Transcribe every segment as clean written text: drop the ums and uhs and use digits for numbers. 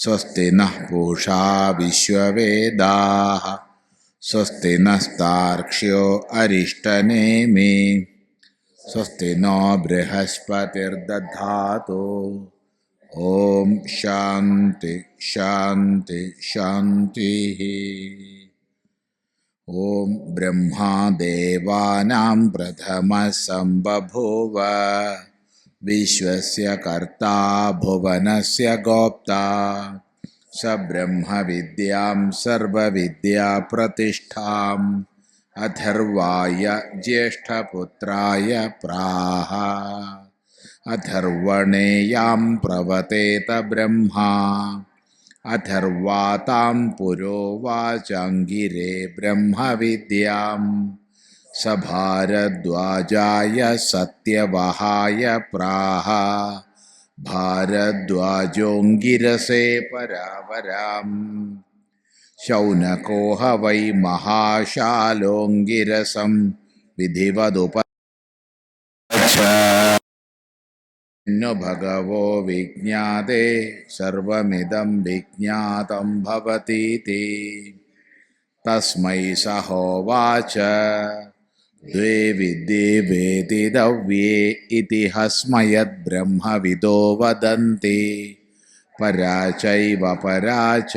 स्वस्ति नः पूषा विश्ववेदाः स्वस्ति नस्तार्क्ष्यो अरिष्टनेमि स्वस्ति नो बृहस्पतिर्दधातु। ओम शांति शांति शांतिः। ओम ब्रह्मा देवानां प्रथमः सम्बभूव विश्वस्य कर्ता भुवनस्य गोप्ता स ब्रह्म विद्यां सर्वविद्या प्रतिष्ठाम् अथर्वाय ज्येष्ठपुत्राय प्राह। अथर्वणेयां प्रवतेत ब्रह्मा अथर्वातां पुरोवाचाङ्गिरे ब्रह्म विद्यां स भारद्वाजाय सत्यवहाय प्राह। भारद्वाजोऽङ्गिरसे परावराम् शौनको ह वै महाशालोऽङ्गिरसं विधिवदुपगच्छ। नो भगवो विज्ञाते सर्वमिदं विज्ञातं भवतीति तस्मै स होवाच द्वे विद्ये वेदितव्ये इति हस्मयद्ब्रह्मविदो वदन्ति परा चैव परा च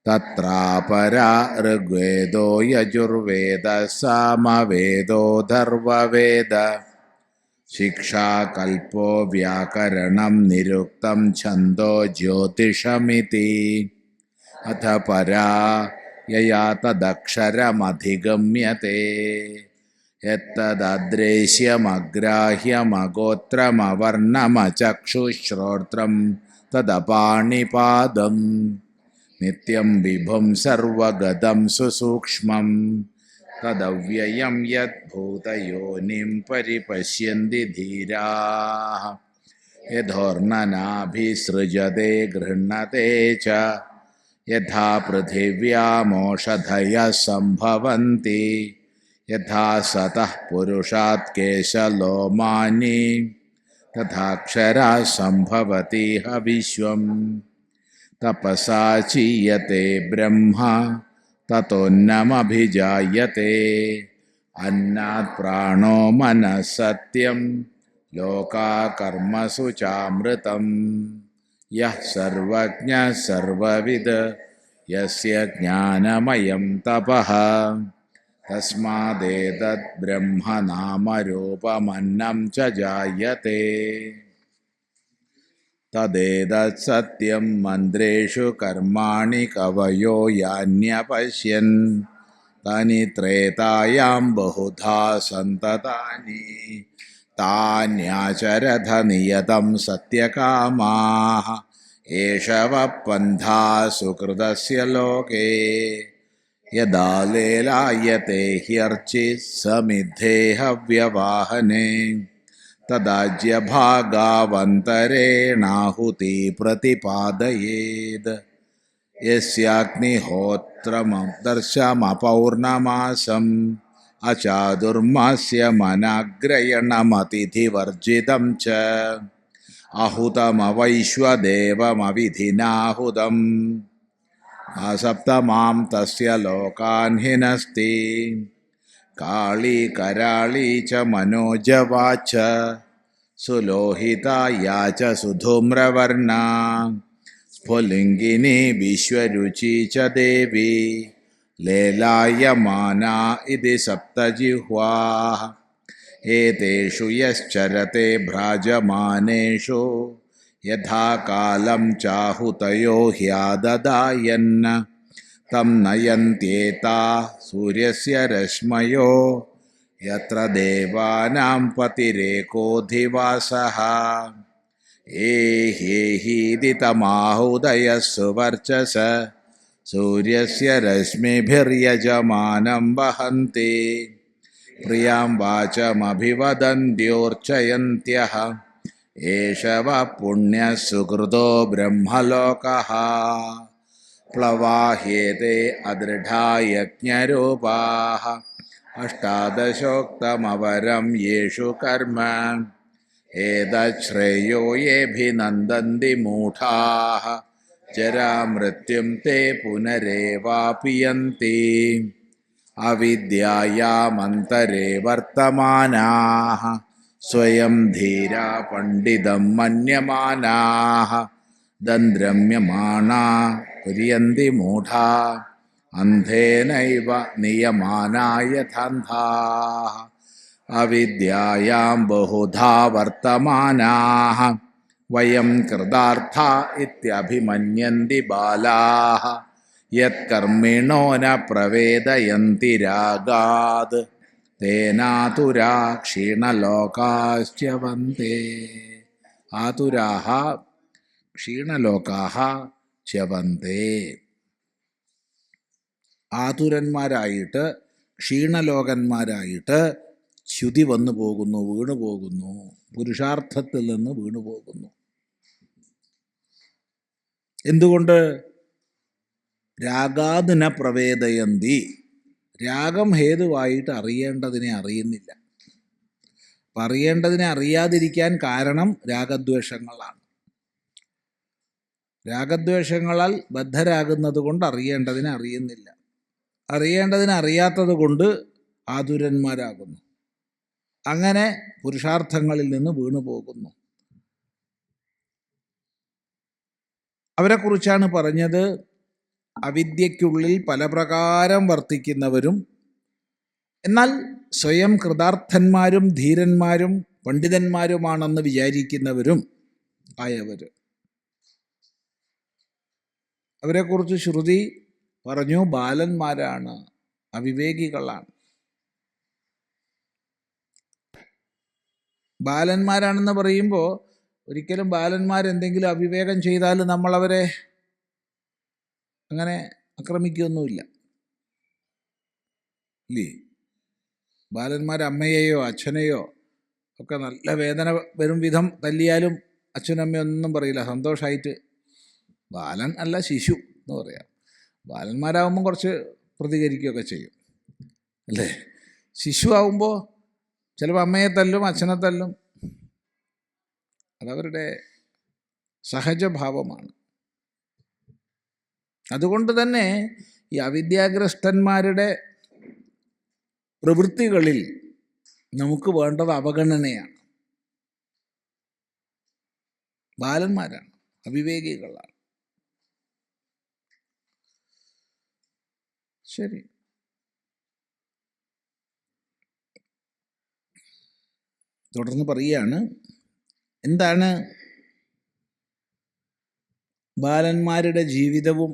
तत्रापरा ऋग्वेदो यजुर्वेदः सामवेदोऽथर्ववेद शिक्षा कल्पो व्याकरणं निरुक्तं छन्दो ज्योतिषमिति अथ परा यया तदक्षरमधिगम्यते यत्तददृश्यमग्राह्यमगोत्रमवर्णमचक्षुश्रोत्रं तदपाणिपादं नित्यं विभुं सर्वगतं सुसूक्ष्मं तदव्ययं यद्भूतयोनिं परिपश्यन्ति धीराः यथोर्ननाभिसृजते गृह्णते च यथा पृथिव्यामोषधयः सम्भवन्ति यथा सतः पुरुषात् केशलोमानि तथाक्षरा सम्भवति ह विश्वम् तपसा चीयते ब्रह्मा ततोऽन्नमभिजायते अन्नात् प्राणो मनः सत्यं लोकाकर्मसु चामृतम् यः सर्वज्ञः सर्वविद् यस्य ज्ञानमयं तपः तस्मादेतद् ब्रह्म नामरूपमन्नं च जायते तदेतत् सत्यं मन्त्रेषु कर्माणि कवयो यान्यपश्यन् तानि त्रेतायां बहुधा सन्ततानि तान्याचरथ नियतं सत्यकामाः एष वः पन्था सुकृतस्य लोके यदा लेलायते ह्यर्चिः समिद्धेह व्यवाहने तदाज्यभागावन्तरेणाहुति प्रतिपादयेद् यस्याग्निहोत्रमदर्शमपौर्णमासम् अचादुर्मास्यमनाग्रयणमतिथिवर्जितं च आहुतमवैश्वदेवमविधिनाहुतम् असप्तमां तस्य लोकान् हिनस्ति काली कराली च मनोजवाच सुलोहिता या च सुधूम्रवर्णा स्फुलिङ्गिनी विश्वरुचि च देवी लेलायमाना इति सप्तजिह्वाः एतेषु यश्चरते भ्राजमानेषु यथा कालं चाहुतयो ह्याददायन् तं नयन्त्येता सूर्यस्य रश्मयो यत्र देवानां पतिरेकोऽधिवासः एह्येहीति तमाहुदयः सुवर्चस सूर्यस्य रश्मिभिर्यजमानं वहन्ति प्रियां वाचमभिवदन्त्योर्चयन्त्यः एष वः पुण्यः सुकृतो ब्रह्मलोकः प्लवाह्येते अदृढा यज्ञरूपाः अष्टादशोक्तमवरं येषु कर्म एतच्छ्रेयो येऽभिनन्दन्ति मूढाः ജരാമൃത്യും തേ പുനരേവാപിയന്തി അവിദ്യായാമന്തരേ വർത്തമാനാഃ സ്വയം ധീരാ പണ്ഡിതം മന്യമാനാഃ ദന്ദ്രമ്യമാണാ കുര്യന്തി മൂഢാ അന്ധേനൈവ നിയമാനായ യഥാന്ധാഃ അവിദ്യായാം ബഹുധാ വർത്തമാനാഃ വയം കൃതാർത്ഥ ഇത്യഭിമന്യന്തി ബാലാഃ യത്കർമ്മിണോ ന പ്രവേദയന്തി രാഗാത് തേനാതുരാ ക്ഷീണലോകാശ്ച്യവന്തേ. ആതുരാഃ ക്ഷീണലോകാഃ ച്യവന്തേ. ആതുരന്മാരായിട്ട് ക്ഷീണലോകന്മാരായിട്ട് ച്യുതി വന്നു പോകുന്നു, വീണു പോകുന്നു, പുരുഷാർത്ഥത്തിൽ നിന്ന് വീണു പോകുന്നു. എന്തുകൊണ്ട്? രാഗാദിന പ്രവേദയന്തി. രാഗം ഹേതുവായിട്ട് അറിയേണ്ടതിനെ അറിയുന്നില്ല. അപ്പം അറിയേണ്ടതിനെ അറിയാതിരിക്കാൻ കാരണം രാഗദ്വേഷങ്ങളാണ്. രാഗദ്വേഷങ്ങളാൽ ബദ്ധരാകുന്നത് കൊണ്ട് അറിയേണ്ടതിനെ അറിയുന്നില്ല. അറിയേണ്ടതിനെ അറിയാത്തത് കൊണ്ട് ആതുരന്മാരാകുന്നു. അങ്ങനെ പുരുഷാർത്ഥങ്ങളിൽ നിന്ന് വീണു പോകുന്നു. അവരെക്കുറിച്ചാണ് പറഞ്ഞത്, അവിദ്യയ്ക്കുള്ളിൽ പല പ്രകാരം വർത്തിക്കുന്നവരും എന്നാൽ സ്വയം കൃതാർത്ഥന്മാരും ധീരന്മാരും പണ്ഡിതന്മാരുമാണെന്ന് വിചാരിക്കുന്നവരും ആയവർ. അവരെക്കുറിച്ച് ശ്രുതി പറഞ്ഞു, ബാലന്മാരാണ്, അവിവേകികളാണ്. ബാലന്മാരാണെന്ന് പറയുമ്പോൾ ഒരിക്കലും ബാലന്മാരെന്തെങ്കിലും അവിവേകം ചെയ്താൽ നമ്മളവരെ അങ്ങനെ ആക്രമിക്കുകയൊന്നുമില്ല, ഇല്ലേ? ബാലന്മാർ അമ്മയെയോ അച്ഛനെയോ ഒക്കെ നല്ല വേദന വരും വിധം തല്ലിയാലും അച്ഛനമ്മയൊന്നും പറയില്ല, സന്തോഷമായിട്ട് ബാലൻ അല്ല ശിശു എന്ന് പറയാം. ബാലന്മാരാകുമ്പം കുറച്ച് പ്രതികരിക്കുകയൊക്കെ ചെയ്യും, അല്ലേ? ശിശു ആവുമ്പോൾ ചിലപ്പോൾ അമ്മയെ തല്ലും, അച്ഛനെ തല്ലും. അതവരുടെ സഹജഭാവമാണ്. അതുകൊണ്ട് തന്നെ ഈ അവിദ്യാഗ്രസ്തന്മാരുടെ പ്രവൃത്തികളിൽ നമുക്ക് വേണ്ടത് അവഗണനയാണ്. ബാലന്മാരാണ്, അവിവേകികളാണ്. ശരി, തുടർന്ന് പറയുകയാണ്, എന്താണ് ബാലന്മാരുടെ ജീവിതവും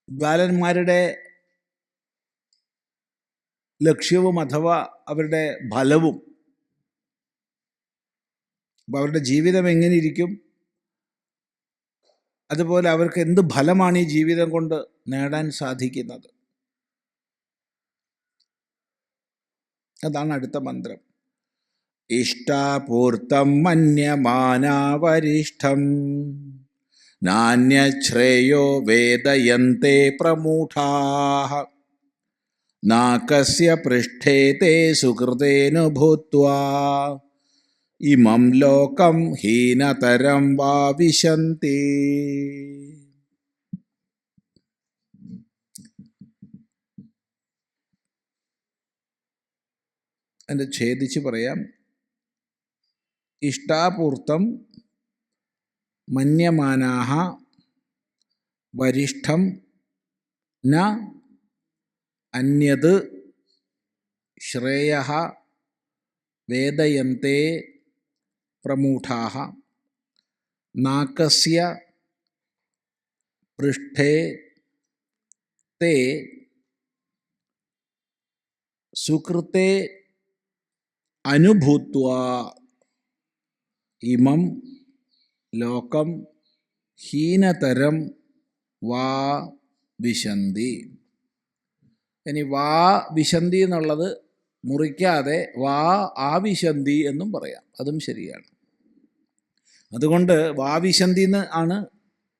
ബാലന്മാരുടെ ലക്ഷ്യവും അഥവാ അവരുടെ ഫലവും. അപ്പോൾ അവരുടെ ജീവിതം എങ്ങനെ ഇരിക്കും, അതുപോലെ അവർക്ക് എന്ത് ഫലമാണ് ഈ ജീവിതം കൊണ്ട് നേടാൻ സാധിക്കുന്നത്, അതാണ് അടുത്ത മന്ത്രം. ഇഷ്ടാപൂർത്തം മന്യമാനാവരിഷ്ഠം നാന്യശ്രേയോ വേദയന്തെ പ്രമൂഢാഃ നാകസ്യ പൃഷ്ഠേ തേ സുകൃതേന ഭൂത്വാ ഇമം ലോകം ഹീനതരം വാവിശന്തി. എൻ്റെ ഛേദിച്ച് പറയാം. ഇഷ്ടാപൂർത്തം മന്യമാനാഃ വരിഷ്ഠം ന അന്യത് ശ്രേയഃ വേദയന്തെ പ്രമൂഢാഃ നാകസ്യ പൃഷ്ഠേ തേ സുകൃതേ അനുഭൂത്വാ ഇമം ലോകം ഹീനതരം വാ വിശന്തി. ഇനി വാ വിശന്തി എന്നുള്ളത് മുറിക്കാതെ വാ ആവിശന്തി എന്നും പറയാം, അതും ശരിയാണ്. അതുകൊണ്ട് വാ വിശന്തി എന്ന് ആണ്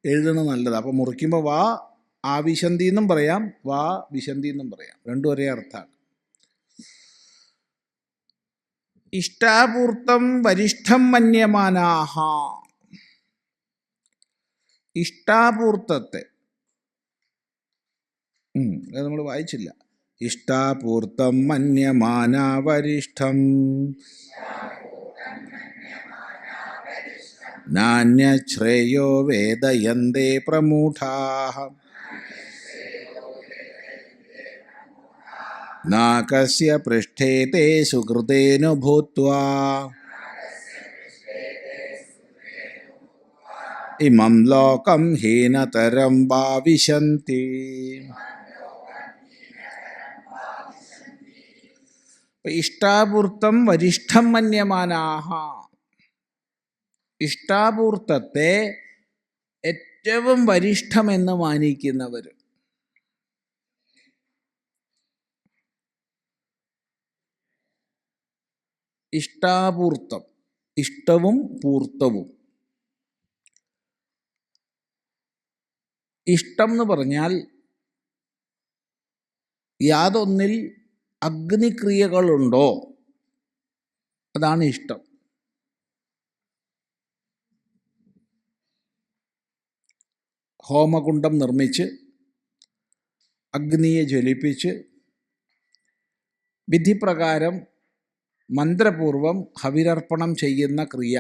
എഴുതുന്നത് നല്ലത്. അപ്പോൾ മുറിക്കുമ്പോൾ വാ ആവിശന്തി എന്നും പറയാം, വാ വിശന്തി എന്നും പറയാം, രണ്ടും ഒരേ അർത്ഥമാണ്. ഇഷ്ടാപൂർത്തം വരിഷ്ഠം മന്യമാനാഃ. ഇഷ്ടാപൂർത്തത്തെ അത് നമ്മൾ വായിച്ചില്ല. ഇഷ്ടാപൂർത്തം മന്യമാനാവരിഷ്ഠം നാന്യശ്രേയോ വേദയന്തേ പ്രമൂഢാഃ നാകസ്യ പൃഷ്ഠേ തേ സുകൃതേന ഭൂത്വാ ഇമം ലോകം ഹീനതരം ഭാവിഷന്തി. ഇഷ്ടാപൂർത്തം വരിഷ്ഠം മന്യമാനാഹ, ഇഷ്ടാപൂർത്തത്തെ ഏറ്റവും വരിഷ്ഠമെന്ന് മാനിക്കുന്നവർ. ഇഷ്ടാപൂർത്തം, ഇഷ്ടവും പൂർത്തവും. ഇഷ്ടം എന്ന് പറഞ്ഞാൽ യാതൊന്നിൽ അഗ്നിക്രിയകളുണ്ടോ അതാണ് ഇഷ്ടം. ഹോമകുണ്ഡം നിർമ്മിച്ച് അഗ്നിയെ ജ്വലിപ്പിച്ച് വിധിപ്രകാരം മന്ത്രപൂർവം ഹവിരർപ്പണം ചെയ്യുന്ന ക്രിയ,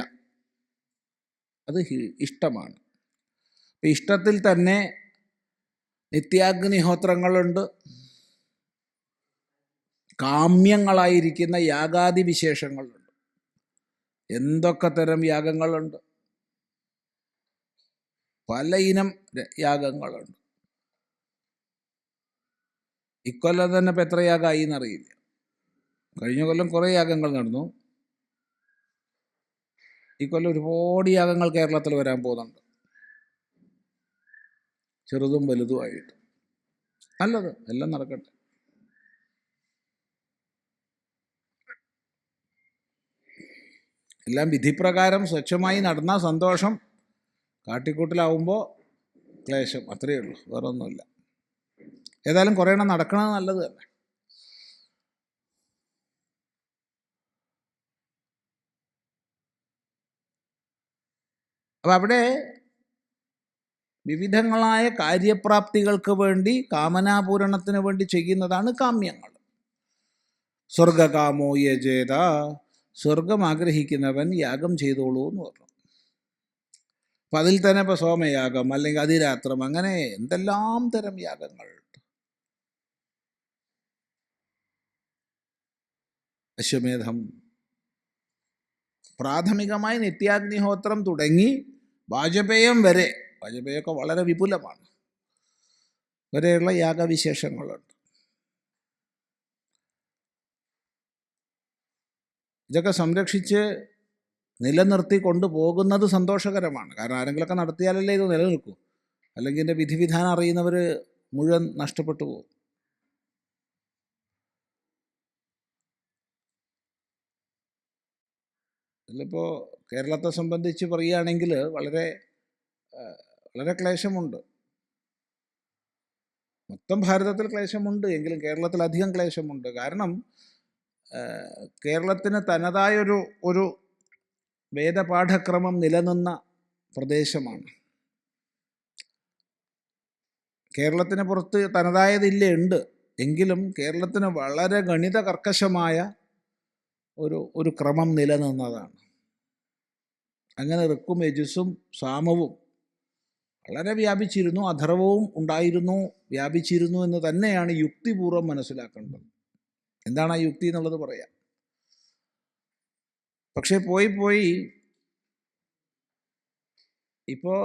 അത് ഇഷ്ടമാണ്. ഇഷ്ടത്തിൽ തന്നെ നിത്യാഗ്നിഹോത്രങ്ങളുണ്ട്, കാമ്യങ്ങളായിരിക്കുന്ന യാഗാദി വിശേഷങ്ങളുണ്ട്. എന്തൊക്കെ തരം യാഗങ്ങളുണ്ട്, പല ഇനം യാഗങ്ങളുണ്ട്. ഇക്കൊല്ലം തന്നെ ഇപ്പം എത്ര യാഗമായി എന്നറിയില്ല. കഴിഞ്ഞ കൊല്ലം കുറേ യാഗങ്ങൾ നടന്നു. ഈ കൊല്ലം ഒരുപാട് യാഗങ്ങൾ കേരളത്തിൽ വരാൻ പോകുന്നുണ്ട്, ചെറുതും വലുതുമായിട്ട്. നല്ലത്, എല്ലാം നടക്കട്ടെ. എല്ലാം വിധിപ്രകാരം സ്വച്ഛമായി നടന്ന സന്തോഷം, കാട്ടിക്കൂട്ടിലാവുമ്പോൾ ക്ലേശം, അത്രയേ ഉള്ളൂ, വേറെ ഒന്നുമില്ല. ഏതായാലും കുറേ എണ്ണം നടക്കണത് നല്ലത് തന്നെ. അപ്പം അവിടെ വിവിധങ്ങളായ കാര്യപ്രാപ്തികൾക്ക് വേണ്ടി, കാമനാപൂരണത്തിന് വേണ്ടി ചെയ്യുന്നതാണ് കാമ്യങ്ങൾ. സ്വർഗകാമോ യജേത, സ്വർഗം ആഗ്രഹിക്കുന്നവൻ യാഗം ചെയ്തോളൂ എന്ന് പറഞ്ഞു. അപ്പം അതിൽ തന്നെ ഇപ്പോൾ സോമയാഗം അല്ലെങ്കിൽ അതിരാത്രം, അങ്ങനെ എന്തെല്ലാം തരം യാഗങ്ങൾ. അശ്വമേധം, പ്രാഥമികമായി നിത്യാഗ്നിഹോത്രം തുടങ്ങി വാജപേയം വരെ, വാജപേയമൊക്കെ വളരെ വിപുലമാണ്, വരെയുള്ള യാഗവിശേഷങ്ങളുണ്ട്. ഇതൊക്കെ സംരക്ഷിച്ച് നിലനിർത്തി കൊണ്ടുപോകുന്നത് സന്തോഷകരമാണ്. കാരണം ആരെങ്കിലുമൊക്കെ നടത്തിയാലല്ലേ ഇത് നിലനിൽക്കൂ. അല്ലെങ്കിൽ ഇതിൻ്റെ വിധിവിധാനം അറിയുന്നവർ മുഴുവൻ നഷ്ടപ്പെട്ടു പോകും. ഇതിലിപ്പോൾ കേരളത്തെ സംബന്ധിച്ച് പറയുകയാണെങ്കിൽ വളരെ വളരെ ക്ലേശമുണ്ട്. മൊത്തം ഭാരതത്തിൽ ക്ലേശമുണ്ട് എങ്കിലും കേരളത്തിൽ അധികം ക്ലേശമുണ്ട്. കാരണം കേരളത്തിന് തനതായൊരു ഒരു വേദപാഠക്രമം നിലനിന്ന പ്രദേശമാണ്. കേരളത്തിന് പുറത്ത് തനതായതില്ല, ഉണ്ട്. എങ്കിലും കേരളത്തിന് വളരെ ഗണിത കർക്കശമായ ഒരു ക്രമം നിലനിന്നതാണ്. അങ്ങനെ ഋക്കും യജുസ്സും സാമവും വളരെ വ്യാപിച്ചിരുന്നു, അഥർവവും ഉണ്ടായിരുന്നു, വ്യാപിച്ചിരുന്നു എന്ന് തന്നെയാണ് യുക്തിപൂർവ്വം മനസ്സിലാക്കേണ്ടത്. എന്താണ് ആ യുക്തി എന്നുള്ളത് പറയാം. പക്ഷേ പോയി ഇപ്പോൾ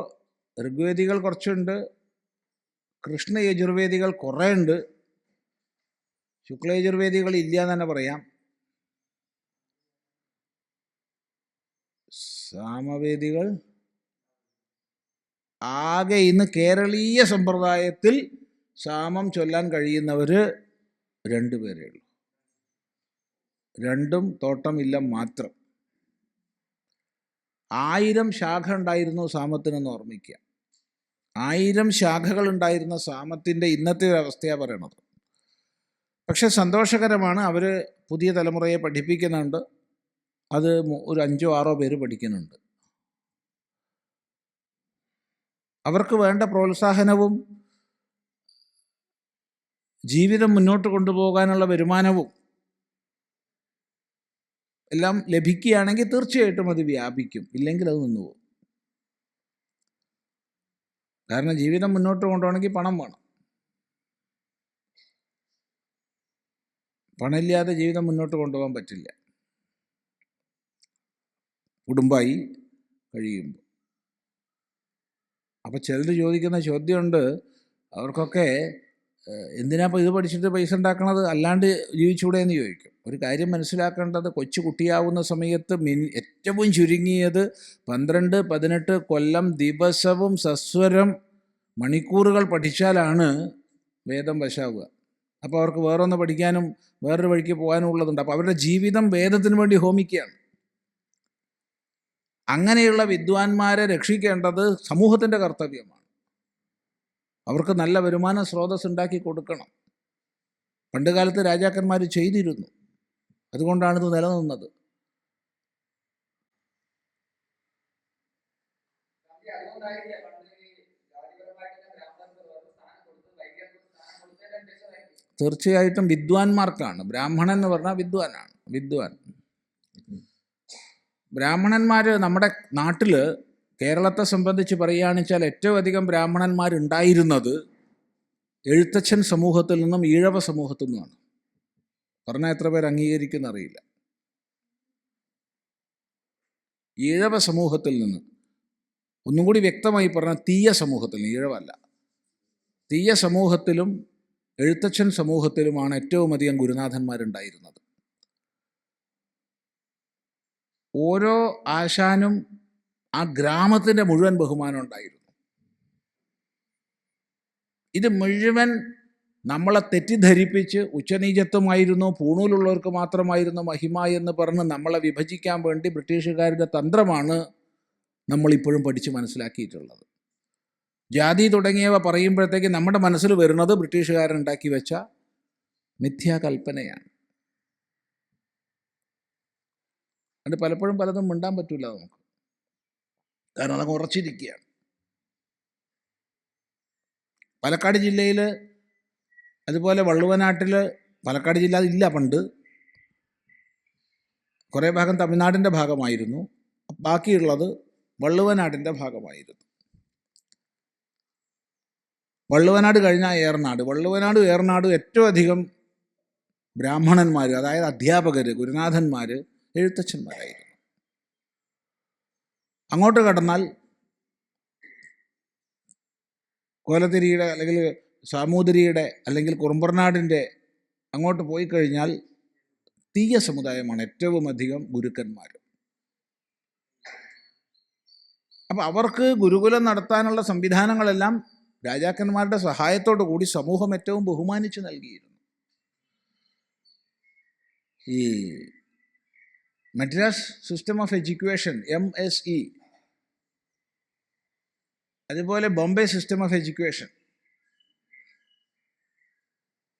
ഋഗ്വേദികൾ കുറച്ചുണ്ട്, കൃഷ്ണയജുർവേദികൾ കുറേ ഉണ്ട്, ശുക്ലയജുർവേദികൾ ഇല്ല എന്ന് തന്നെ പറയാം. സാമവേദികൾ ആകെ ഇന്ന് കേരളീയ സമ്പ്രദായത്തിൽ സാമം ചൊല്ലാൻ കഴിയുന്നവർ 2 പേരേ ഉള്ളൂ. 2ഉം തോട്ടമില്ല മാത്രം. 1000 ശാഖ ഉണ്ടായിരുന്നു സാമത്തിനെന്ന് ഓർമ്മിക്കുക. 1000 ശാഖകൾ ഉണ്ടായിരുന്ന സാമത്തിൻ്റെ ഇന്നത്തെ ഒരു അവസ്ഥയാണ് പറയണത്. പക്ഷെ സന്തോഷകരമാണ്, അവർ പുതിയ തലമുറയെ പഠിപ്പിക്കുന്നുണ്ട്. അത് 5-6 പേര് പഠിക്കുന്നുണ്ട്. അവർക്ക് വേണ്ട പ്രോത്സാഹനവും ജീവിതം മുന്നോട്ട് കൊണ്ടുപോകാനുള്ള വരുമാനവും എല്ലാം ലഭിക്കുകയാണെങ്കിൽ തീർച്ചയായിട്ടും അത് വ്യാപിക്കും, ഇല്ലെങ്കിൽ അത് നിന്നുപോകും. കാരണം ജീവിതം മുന്നോട്ട് കൊണ്ടുപോകണമെങ്കിൽ പണം വേണം. പണമില്ലാതെ ജീവിതം മുന്നോട്ട് കൊണ്ടുപോകാൻ പറ്റില്ല കുടുംബമായി കഴിയുമ്പോൾ. അപ്പോൾ ചിലർ ചോദിക്കുന്ന ചോദ്യമുണ്ട്, അവർക്കൊക്കെ എന്തിനാ ഇപ്പോൾ ഇത് പഠിച്ചിട്ട് പൈസ ഉണ്ടാക്കണത്, അല്ലാണ്ട് ജീവിച്ചുകൂടെ എന്ന് ചോദിക്കും. ഒരു കാര്യം മനസ്സിലാക്കേണ്ടത്, കൊച്ചു കുട്ടിയാവുന്ന സമയത്ത് ഏറ്റവും ചുരുങ്ങിയത് 12-18 കൊല്ലം ദിവസവും സസ്വരം മണിക്കൂറുകൾ പഠിച്ചാലാണ് വേദം വശാവുക. അപ്പോൾ അവർക്ക് വേറൊന്ന് പഠിക്കാനും വേറൊരു വഴിക്ക് പോകാനും ഉള്ളതുണ്ട്. അപ്പോൾ അവരുടെ ജീവിതം വേദത്തിന് വേണ്ടി ഹോമിക്കുകയാണ്. അങ്ങനെയുള്ള വിദ്വാൻമാരെ രക്ഷിക്കേണ്ടത് സമൂഹത്തിൻ്റെ കർത്തവ്യമാണ്. അവർക്ക് നല്ല വരുമാന സ്രോതസ് ഉണ്ടാക്കി കൊടുക്കണം. പണ്ട് കാലത്ത് രാജാക്കന്മാർ ചെയ്തിരുന്നു, അതുകൊണ്ടാണിത് നിലനിന്നത്. തീർച്ചയായിട്ടും വിദ്വാൻമാർക്കാണ്. ബ്രാഹ്മണൻ എന്ന് പറഞ്ഞാൽ വിദ്വാനാണ്. ബ്രാഹ്മണന്മാർ നമ്മുടെ നാട്ടിൽ, കേരളത്തെ സംബന്ധിച്ച് പറയുകയാണെന്ന് വെച്ചാൽ, ഏറ്റവും അധികം ബ്രാഹ്മണന്മാരുണ്ടായിരുന്നത് എഴുത്തച്ഛൻ സമൂഹത്തിൽ നിന്നും ഈഴവ സമൂഹത്തിൽ നിന്നുമാണ്. പറഞ്ഞാൽ എത്ര പേർ അംഗീകരിക്കുന്ന അറിയില്ല. ഈഴവ സമൂഹത്തിൽ നിന്ന്, ഒന്നും കൂടി വ്യക്തമായി പറഞ്ഞാൽ തീയ സമൂഹത്തിൽ നിന്ന്, ഈഴവല്ല, തീയ സമൂഹത്തിലും എഴുത്തച്ഛൻ സമൂഹത്തിലുമാണ് ഏറ്റവും അധികം ഗുരുനാഥന്മാരുണ്ടായിരുന്നത്. ഓരോ ആശാനും ആ ഗ്രാമത്തിൻ്റെ മുഴുവൻ ബഹുമാനം ഉണ്ടായിരുന്നു. ഇത് മുഴുവൻ നമ്മളെ തെറ്റിദ്ധരിപ്പിച്ച് ഉച്ചനീചത്വമായിരുന്നു, പൂണൂലുള്ളവർക്ക് മാത്രമായിരുന്നു മഹിമ എന്ന് പറഞ്ഞ് നമ്മളെ വിഭജിക്കാൻ വേണ്ടി ബ്രിട്ടീഷുകാരുടെ തന്ത്രമാണ് നമ്മളിപ്പോഴും പഠിച്ച് മനസ്സിലാക്കിയിട്ടുള്ളത്. ജാതി തുടങ്ങിയവ പറയുമ്പോഴത്തേക്ക് നമ്മുടെ മനസ്സിൽ വരുന്നത് ബ്രിട്ടീഷുകാരുണ്ടാക്കി വെച്ച മിഥ്യാകൽപ്പനയാണ്. അത് പലപ്പോഴും പലതും മിണ്ടാൻ പറ്റില്ല നമുക്ക്, കാരണം അതങ്ങ് ഉറച്ചിരിക്കുകയാണ്. പാലക്കാട് ജില്ലയിൽ, അതുപോലെ വള്ളുവനാട്ടിൽ, പാലക്കാട് ജില്ല ഇല്ല, പണ്ട് കുറേ ഭാഗം തമിഴ്നാടിൻ്റെ ഭാഗമായിരുന്നു, ബാക്കിയുള്ളത് വള്ളുവനാടിൻ്റെ ഭാഗമായിരുന്നു. വള്ളുവനാട് കഴിഞ്ഞാൽ ഏറനാട്. ഏറനാടും ഏറ്റവും അധികം ബ്രാഹ്മണന്മാർ, അതായത് അധ്യാപകർ, ഗുരുനാഥന്മാർ, എഴുത്തച്ഛന്മാരായിരുന്നു. അങ്ങോട്ട് കടന്നാൽ കോലത്തിരിയുടെ അല്ലെങ്കിൽ സാമൂതിരിയുടെ അല്ലെങ്കിൽ കുറുമ്പർനാടിൻ്റെ അങ്ങോട്ട് പോയി കഴിഞ്ഞാൽ തീയ സമുദായമാണ് ഏറ്റവും അധികം ഗുരുക്കന്മാർ. അപ്പം അവർക്ക് ഗുരുകുലം നടത്താനുള്ള സംവിധാനങ്ങളെല്ലാം രാജാക്കന്മാരുടെ സഹായത്തോടു കൂടി സമൂഹം ഏറ്റവും ബഹുമാനിച്ച് നൽകിയിരുന്നു. ഈ Madras system of education, MSE, അതുപോലെ ബോംബെ സിസ്റ്റം ഓഫ് എഡ്യൂക്കേഷൻ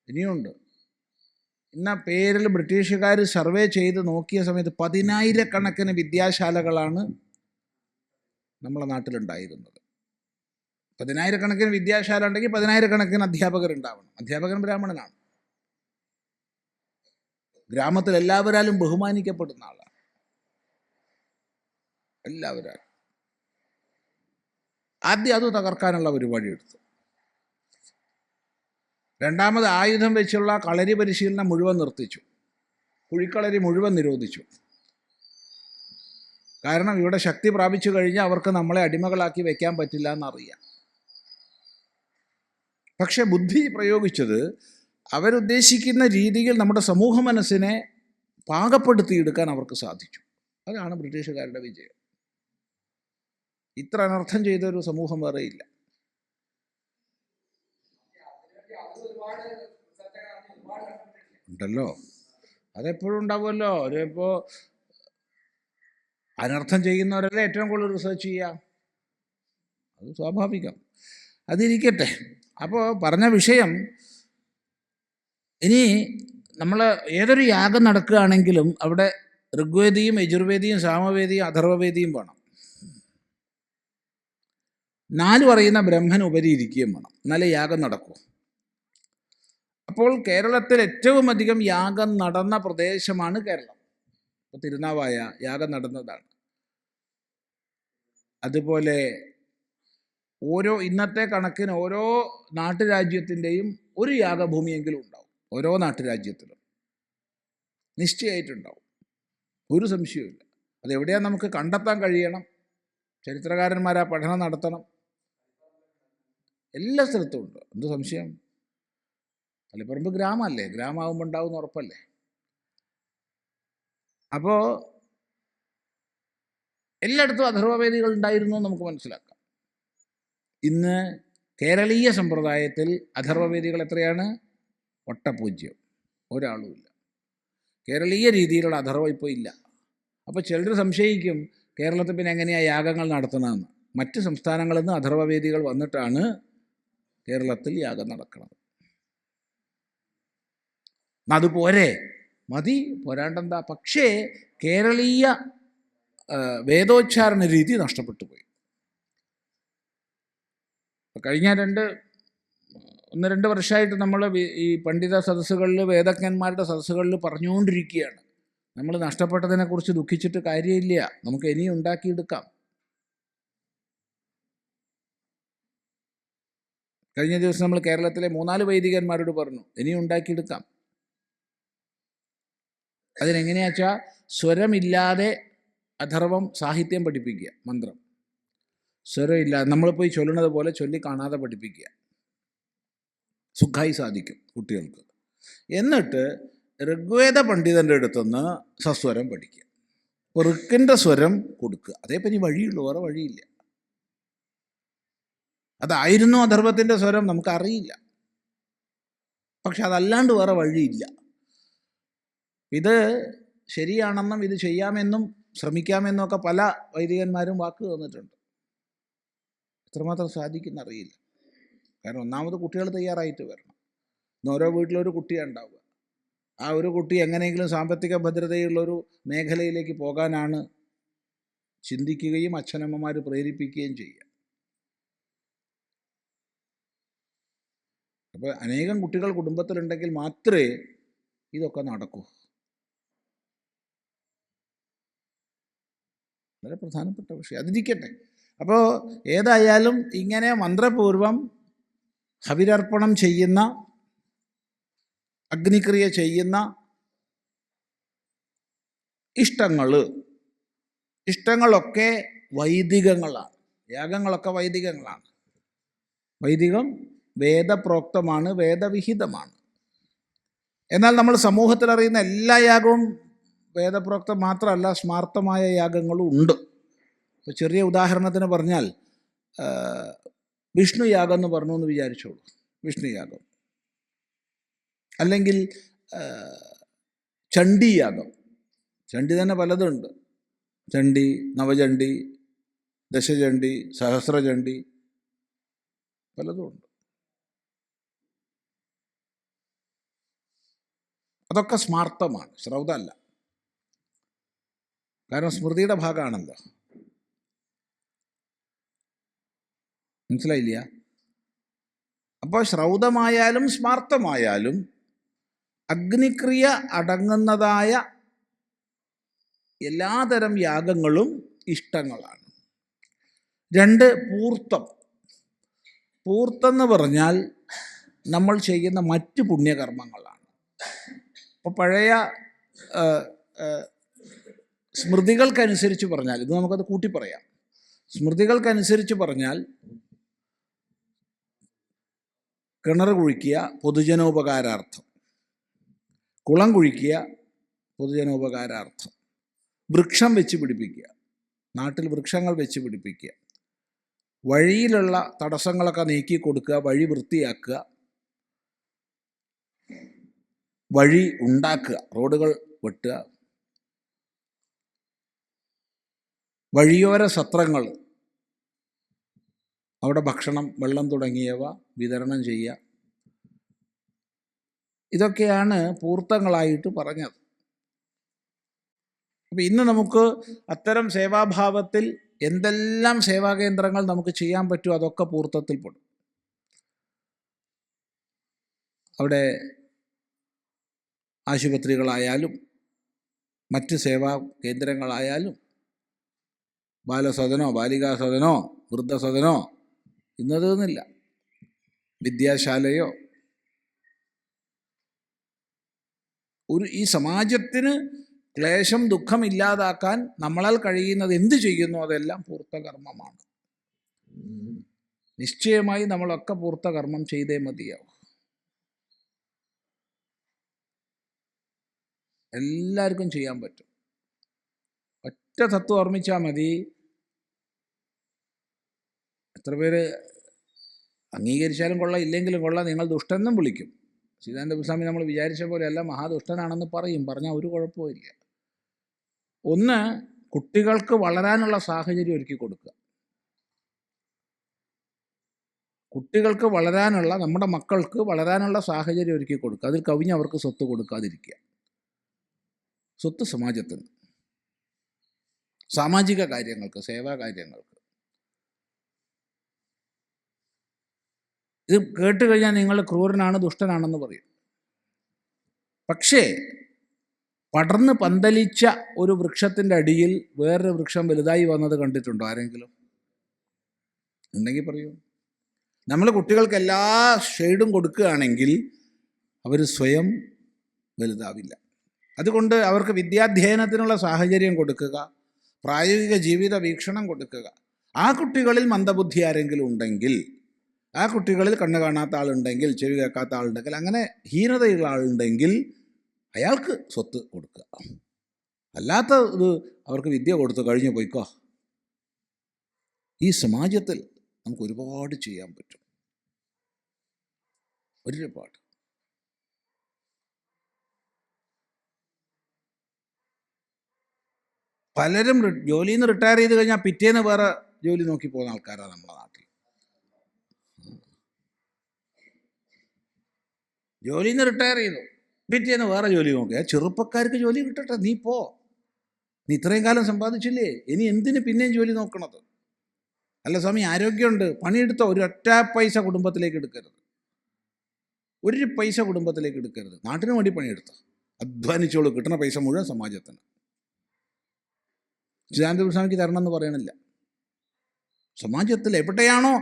ഇനിയുണ്ട്. ഇന്ന പേരിൽ ബ്രിട്ടീഷുകാർ സർവേ ചെയ്ത് നോക്കിയ സമയത്ത് 10,000-കണക്കിന് വിദ്യാശാലകളാണ് നമ്മളെ നാട്ടിലുണ്ടായിരുന്നത്. 10,000-കണക്കിന് വിദ്യാശാല ഉണ്ടെങ്കിൽ 10,000-കണക്കിന് അധ്യാപകരുണ്ടാവണം. അധ്യാപകൻ ബ്രാഹ്മണനാണ്. ഗ്രാമത്തിൽ എല്ലാവരാലും ബഹുമാനിക്കപ്പെടുന്ന ആളാണ്, എല്ലാവരാലും. ആദ്യം അത് തകർക്കാനുള്ള പരിപാടി എടുത്തു. രണ്ടാമത് ആയുധം വെച്ചുള്ള കളരി പരിശീലനം മുഴുവൻ നിർത്തിച്ചു. കുഴിക്കളരി മുഴുവൻ നിരോധിച്ചു. കാരണം ഇവിടെ ശക്തി പ്രാപിച്ചു കഴിഞ്ഞാൽ അവർക്ക് നമ്മളെ അടിമകളാക്കി വയ്ക്കാൻ പറ്റില്ല എന്നറിയാം. പക്ഷെ ബുദ്ധി പ്രയോഗിച്ചത് അവരുദ്ദേശിക്കുന്ന രീതിയിൽ നമ്മുടെ സമൂഹ മനസ്സിനെ പാകപ്പെടുത്തിയെടുക്കാൻ അവർക്ക് സാധിച്ചു. അതാണ് ബ്രിട്ടീഷുകാരുടെ വിജയം. ഇത്ര അനർത്ഥം ചെയ്തൊരു സമൂഹം വേറെയില്ല. ഉണ്ടല്ലോ, അതെപ്പോഴും ഉണ്ടാവുമല്ലോ. ഇപ്പോൾ അനർത്ഥം ചെയ്യുന്നവരല്ലേ ഏറ്റവും കൂടുതൽ റിസർച്ച് ചെയ്യുക, അത് സ്വാഭാവികം. അതിരിക്കട്ടെ. അപ്പോൾ പറഞ്ഞ വിഷയം, ഇനി നമ്മൾ ഏതൊരു യാഗം നടക്കുകയാണെങ്കിലും അവിടെ ഋഗ്വേദിയും യജുർവേദിയും സാമവേദിയും അഥർവവേദിയും വേണം. 4 അറിയുന്ന ബ്രഹ്മൻ ഉപരി ഇരിക്കുകയും വേണം, എന്നാലേ യാഗം നടക്കൂ. അപ്പോൾ കേരളത്തിൽ ഏറ്റവും അധികം യാഗം നടന്ന പ്രദേശമാണ് കേരളം. ഇപ്പോൾ തിരുനാവായ യാഗം നടന്നതാണ്. അതുപോലെ ഇന്നത്തെ കണക്കിന് ഓരോ നാട്ടുരാജ്യത്തിൻ്റെയും ഒരു യാഗഭൂമിയെങ്കിലും ഉണ്ടാവും. ഓരോ നാട്ടുരാജ്യത്തിലും നിശ്ചയമായിട്ടുണ്ടാവും, ഒരു സംശയവുമില്ല. അതെവിടെയാണ് നമുക്ക് കണ്ടെത്താൻ കഴിയണം. ചരിത്രകാരന്മാർ ആ പഠനം നടത്തണം. എല്ലാ സ്ഥലത്തും ഉണ്ട്, എന്ത് സംശയം. തളിപ്പറമ്പ് ഗ്രാമമല്ലേ, ഗ്രാമമാകുമ്പോൾ ഉണ്ടാവും ഉറപ്പല്ലേ. അപ്പോൾ എല്ലായിടത്തും അഥർവവേദികൾ ഉണ്ടായിരുന്നു എന്ന് നമുക്ക് മനസ്സിലാക്കാം. ഇന്ന് കേരളീയ സമ്പ്രദായത്തിൽ അഥർവവേദികൾ എത്രയാണ്? ഒട്ടപൂജ്യം, ഒരാളുമില്ല. കേരളീയ രീതിയിലുള്ള അഥർവം ഇപ്പോൾ ഇല്ല. അപ്പോൾ ചിലർ സംശയിക്കും, കേരളത്തിൽ പിന്നെ എങ്ങനെയാണ് യാഗങ്ങൾ നടത്തണമെന്ന്. മറ്റ് സംസ്ഥാനങ്ങളിൽ നിന്ന് അഥർവവേദികൾ വന്നിട്ടാണ് കേരളത്തിൽ യാഗം നടക്കുന്നത്. അതുപോരെ, മതി, പോരാണ്ടെന്താ. പക്ഷേ കേരളീയ വേദോച്ചാരണ രീതി നഷ്ടപ്പെട്ടു പോയി. കഴിഞ്ഞ 1-2 വർഷമായിട്ട് നമ്മൾ ഈ പണ്ഡിത സദസ്സുകളിൽ, വേദജ്ഞന്മാരുടെ സദസ്സുകളിൽ പറഞ്ഞുകൊണ്ടിരിക്കുകയാണ്, നമ്മൾ നഷ്ടപ്പെട്ടതിനെക്കുറിച്ച് ദുഃഖിച്ചിട്ട് കാര്യമില്ല, നമുക്ക് ഇനിയും ഉണ്ടാക്കിയെടുക്കാം. കഴിഞ്ഞ ദിവസം നമ്മൾ കേരളത്തിലെ 3-4 വൈദികന്മാരോട് പറഞ്ഞു, ഇനിയും ഉണ്ടാക്കിയെടുക്കാം. അതിനെങ്ങനെയാച്ചാൽ സ്വരമില്ലാതെ അഥർവം സാഹിത്യം പഠിപ്പിക്കുക, മന്ത്രം സ്വരമില്ലാതെ നമ്മൾ പോയി ചൊല്ലുന്നത് പോലെ ചൊല്ലി കാണാതെ പഠിപ്പിക്കുക, സുഖമായി സാധിക്കും കുട്ടികൾക്ക്. എന്നിട്ട് ഋഗ്വേദ പണ്ഡിതൻ്റെ അടുത്തുനിന്ന് സസ്വരം പഠിക്കുക, അപ്പോൾ ഋക്കിൻ്റെ സ്വരം കൊടുക്കുക. അതേപ്പറ്റി വഴിയുള്ളൂ, വേറെ വഴിയില്ല. അതായിരുന്നു അഥർവത്തിൻ്റെ സ്വരം, നമുക്കറിയില്ല. പക്ഷെ അതല്ലാണ്ട് വേറെ വഴിയില്ല. ഇത് ശരിയാണെന്നും ഇത് ചെയ്യാമെന്നും ശ്രമിക്കാമെന്നും ഒക്കെ പല വൈദികന്മാരും വാക്ക് തന്നിട്ടുണ്ട്. എത്രമാത്രം സാധിക്കുന്നറിയില്ല. കാരണം ഒന്നാമത് കുട്ടികൾ തയ്യാറായിട്ട് വരണം. ഇന്ന് ഓരോ വീട്ടിലൊരു കുട്ടിയാണ് ഉണ്ടാവുക. ആ ഒരു കുട്ടി എങ്ങനെയെങ്കിലും സാമ്പത്തിക ഭദ്രതയുള്ളൊരു മേഖലയിലേക്ക് പോകാനാണ് ചിന്തിക്കുകയും അച്ഛനമ്മമാർ പ്രേരിപ്പിക്കുകയും ചെയ്യുക. അപ്പോൾ അനേകം കുട്ടികൾ കുടുംബത്തിലുണ്ടെങ്കിൽ മാത്രമേ ഇതൊക്കെ നടക്കൂ. വളരെ പ്രധാനപ്പെട്ട വിഷയം, അതിരിക്കട്ടെ. അപ്പോൾ ഏതായാലും ഇങ്ങനെ മന്ത്രപൂർവം ഹവിരർപ്പണം ചെയ്യുന്ന, അഗ്നിക്രിയ ചെയ്യുന്ന ഇഷ്ടങ്ങളൊക്കെ വൈദികങ്ങളാണ്. യാഗങ്ങളൊക്കെ വൈദികങ്ങളാണ്. വൈദികം വേദപ്രോക്തമാണ്, വേദവിഹിതമാണ്. എന്നാൽ നമ്മൾ സമൂഹത്തിൽ അറിയുന്ന എല്ലാ യാഗവും വേദപ്രോക്തം മാത്രമല്ല, സ്മാർത്ഥമായ യാഗങ്ങളും ഉണ്ട്. ഇപ്പോൾ ചെറിയ ഉദാഹരണത്തിന് പറഞ്ഞാൽ വിഷ്ണു യാഗം എന്ന് പറഞ്ഞു എന്ന് വിചാരിച്ചോളൂ. വിഷ്ണു യാഗം, അല്ലെങ്കിൽ ചണ്ഡി യാഗം. ചണ്ഡി തന്നെ പലതുണ്ട്. ചണ്ഡി, നവചണ്ഡി, ദശചണ്ഡി, സഹസ്രചണ്ഡി, പലതുമുണ്ട്. അതൊക്കെ സ്മാർത്ഥമാണ്, ശ്രൗതമല്ല. കാരണം സ്മൃതിയുടെ ഭാഗമാണല്ലോ. മനസ്സിലായില്ല? അപ്പോൾ ശ്രൗതമായാലും സ്മാർത്ഥമായാലും അഗ്നിക്രിയ അടങ്ങുന്നതായ എല്ലാതരം യാഗങ്ങളും ഇഷ്ടങ്ങളാണ്. 2, പൂർത്തം. പൂർത്തെന്ന് പറഞ്ഞാൽ നമ്മൾ ചെയ്യുന്ന മറ്റ് പുണ്യകർമ്മങ്ങളാണ്. അപ്പോൾ പഴയ സ്മൃതികൾക്കനുസരിച്ച് പറഞ്ഞാൽ, ഇത് നമുക്കത് കൂട്ടി പറയാം. സ്മൃതികൾക്കനുസരിച്ച് പറഞ്ഞാൽ കിണർ കുഴിക്കുക പൊതുജനോപകാരാർത്ഥം, കുളം കുഴിക്കുക പൊതുജനോപകാരാർത്ഥം, വൃക്ഷം വെച്ച് പിടിപ്പിക്കുക, നാട്ടിൽ വൃക്ഷങ്ങൾ വെച്ച് പിടിപ്പിക്കുക, വഴിയിലുള്ള തടസ്സങ്ങളൊക്കെ നീക്കി കൊടുക്കുക, വഴി വൃത്തിയാക്കുക, വഴി ഉണ്ടാക്കുക, റോഡുകൾ വെട്ടുക, വഴിയോര സത്രങ്ങൾ, അവിടെ ഭക്ഷണം, വെള്ളം തുടങ്ങിയവ വിതരണം ചെയ്യുക. ഇതൊക്കെയാണ് പൂർത്തങ്ങളായിട്ട് പറഞ്ഞത്. അപ്പം ഇന്ന് നമുക്ക് അത്തരം സേവാഭാവത്തിൽ എന്തെല്ലാം സേവാകേന്ദ്രങ്ങൾ നമുക്ക് ചെയ്യാൻ പറ്റുമോ അതൊക്കെ പൂർത്തത്തിൽപ്പെടും. അവിടെ ആശുപത്രികളായാലും മറ്റ് സേവാ കേന്ദ്രങ്ങളായാലും ബാലസദനോ ബാലികാസദനോ വൃദ്ധസദനോ ഇന്നതെന്നില്ല, വിദ്യാശാലയോ, ഈ സമാജത്തിന് ക്ലേശം ദുഃഖം ഇല്ലാതാക്കാൻ നമ്മളാൽ കഴിയുന്നത് എന്ത് ചെയ്യുന്നു അതെല്ലാം പൂർത്തകർമ്മമാണ്. നിശ്ചയമായി നമ്മളൊക്കെ പൂർത്തകർമ്മം ചെയ്തേ മതിയാവും. എല്ലാവർക്കും ചെയ്യാൻ പറ്റും. ഒറ്റ തത്വം ഓർമ്മിച്ചാൽ മതി. എത്ര പേര് അംഗീകരിച്ചാലും കൊള്ളാം, ഇല്ലെങ്കിലും കൊള്ളാം, നിങ്ങൾ ദുഷ്ടനെന്നും വിളിക്കും. സീതാനന്ദ സ്വാമി നമ്മൾ വിചാരിച്ച പോലെയല്ല മഹാദുഷ്ടനാണെന്ന് പറഞ്ഞാൽ ഒരു കുഴപ്പമില്ല. ഒന്ന്, കുട്ടികൾക്ക് വളരാനുള്ള സാഹചര്യം ഒരുക്കി കൊടുക്കുക. കുട്ടികൾക്ക് വളരാനുള്ള, നമ്മുടെ മക്കൾക്ക് വളരാനുള്ള സാഹചര്യം ഒരുക്കി കൊടുക്കുക. അതിൽ കവിഞ്ഞ് അവർക്ക് സ്വത്ത് കൊടുക്കാതിരിക്കുക. സ്വത്ത് സമാജത്തിന്, സാമാജിക കാര്യങ്ങൾക്ക്, സേവാ കാര്യങ്ങൾക്ക്. ഇത് കേട്ട് കഴിഞ്ഞാൽ നിങ്ങൾ ക്രൂരനാണ്, ദുഷ്ടനാണെന്ന് പറയും. പക്ഷേ പടർന്ന് പന്തലിച്ച ഒരു വൃക്ഷത്തിൻ്റെ അടിയിൽ വേറൊരു വൃക്ഷം വലുതായി വന്നത് കണ്ടിട്ടുണ്ടോ ആരെങ്കിലും? ഉണ്ടെങ്കിൽ പറയൂ. നമ്മൾ കുട്ടികൾക്ക് എല്ലാ ഷെയ്ഡും കൊടുക്കുകയാണെങ്കിൽ അവർ സ്വയം വലുതാവില്ല. അതുകൊണ്ട് അവർക്ക് വിദ്യാധ്യയനത്തിനുള്ള സാഹചര്യം കൊടുക്കുക, പ്രായോഗിക ജീവിത വീക്ഷണം കൊടുക്കുക. ആ കുട്ടികളിൽ മന്ദബുദ്ധി ആരെങ്കിലും ഉണ്ടെങ്കിൽ, ആ കുട്ടികളിൽ കണ്ണ് കാണാത്ത ആളുണ്ടെങ്കിൽ, ചെവി കേൾക്കാത്ത ആളുണ്ടെങ്കിൽ, അങ്ങനെ ഹീനതയുള്ള ആളുണ്ടെങ്കിൽ അയാൾക്ക് സ്വത്ത് കൊടുക്കുക. അല്ലാത്ത ഇത് അവർക്ക് വിദ്യ കൊടുത്ത് കഴിഞ്ഞു പോയിക്കോ. ഈ സമാജത്തിൽ നമുക്ക് ഒരുപാട് ചെയ്യാൻ പറ്റും, ഒരുപാട്. പലരും ജോലിയിൽ നിന്ന് റിട്ടയർ ചെയ്ത് കഴിഞ്ഞാൽ പിറ്റേന്ന് വേറെ ജോലി നോക്കി പോകുന്ന ആൾക്കാരാണ് നമ്മുടെ നാട്ടിൽ. ജോലിയിൽ നിന്ന് റിട്ടയർ ചെയ്തു, പിറ്റേന്ന് വേറെ ജോലി നോക്കുക. ചെറുപ്പക്കാർക്ക് ജോലി കിട്ടട്ടെ, നീ പോ, നീ ഇത്രയും കാലം സമ്പാദിച്ചില്ലേ, ഇനി എന്തിന് പിന്നെയും ജോലി നോക്കണത്? അല്ല സ്വാമി, ആരോഗ്യമുണ്ട്, പണിയെടുത്തോ, ഒരു ഒറ്റ പൈസ കുടുംബത്തിലേക്ക് എടുക്കരുത്, ഒരു പൈസ കുടുംബത്തിലേക്ക് എടുക്കരുത്. നാട്ടിന് വേണ്ടി പണിയെടുത്തോ, അധ്വാനിച്ചോളൂ, കിട്ടുന്ന പൈസ മുഴുവൻ സമാജത്തിന്. സീതാനന്ദ സ്വാമിക്ക് തരണമെന്ന് പറയണില്ല. സമാജത്തിൽ എവിടെയാണോ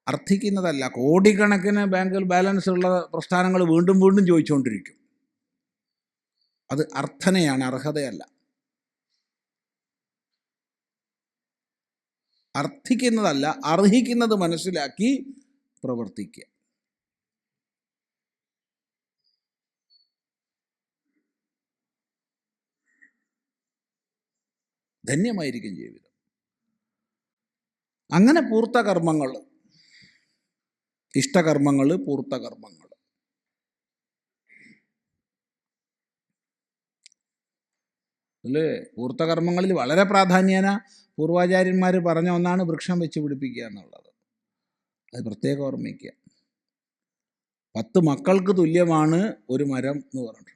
അർത്ഥിക്കുന്നതല്ല, കോടിക്കണക്കിന് ബാങ്കിൽ ബാലൻസ് ഉള്ള പ്രസ്ഥാനങ്ങൾ വീണ്ടും വീണ്ടും ചോദിച്ചുകൊണ്ടിരിക്കും. അത് അർത്ഥനയാണ്, അർഹതയല്ല. അർത്ഥിക്കുന്നതല്ല, അർഹിക്കുന്നത് മനസ്സിലാക്കി പ്രവർത്തിക്കുക. ധന്യമായിരിക്കും ജീവിതം. അങ്ങനെ പൂർത്തകർമ്മങ്ങൾ, ഇഷ്ടകർമ്മങ്ങൾ, പൂർത്തകർമ്മങ്ങൾ. അല്ലേ? പൂർത്തകർമ്മങ്ങളിൽ വളരെ പ്രാധാന്യേന പൂർവാചാര്യന്മാർ പറഞ്ഞ ഒന്നാണ് വൃക്ഷം വെച്ച് പിടിപ്പിക്കുക എന്നുള്ളത്. അത് പ്രത്യേകം ഓർമ്മിക്കുക. 10 മക്കൾക്ക് തുല്യമാണ് ഒരു മരം എന്ന് പറഞ്ഞിട്ടുണ്ട്.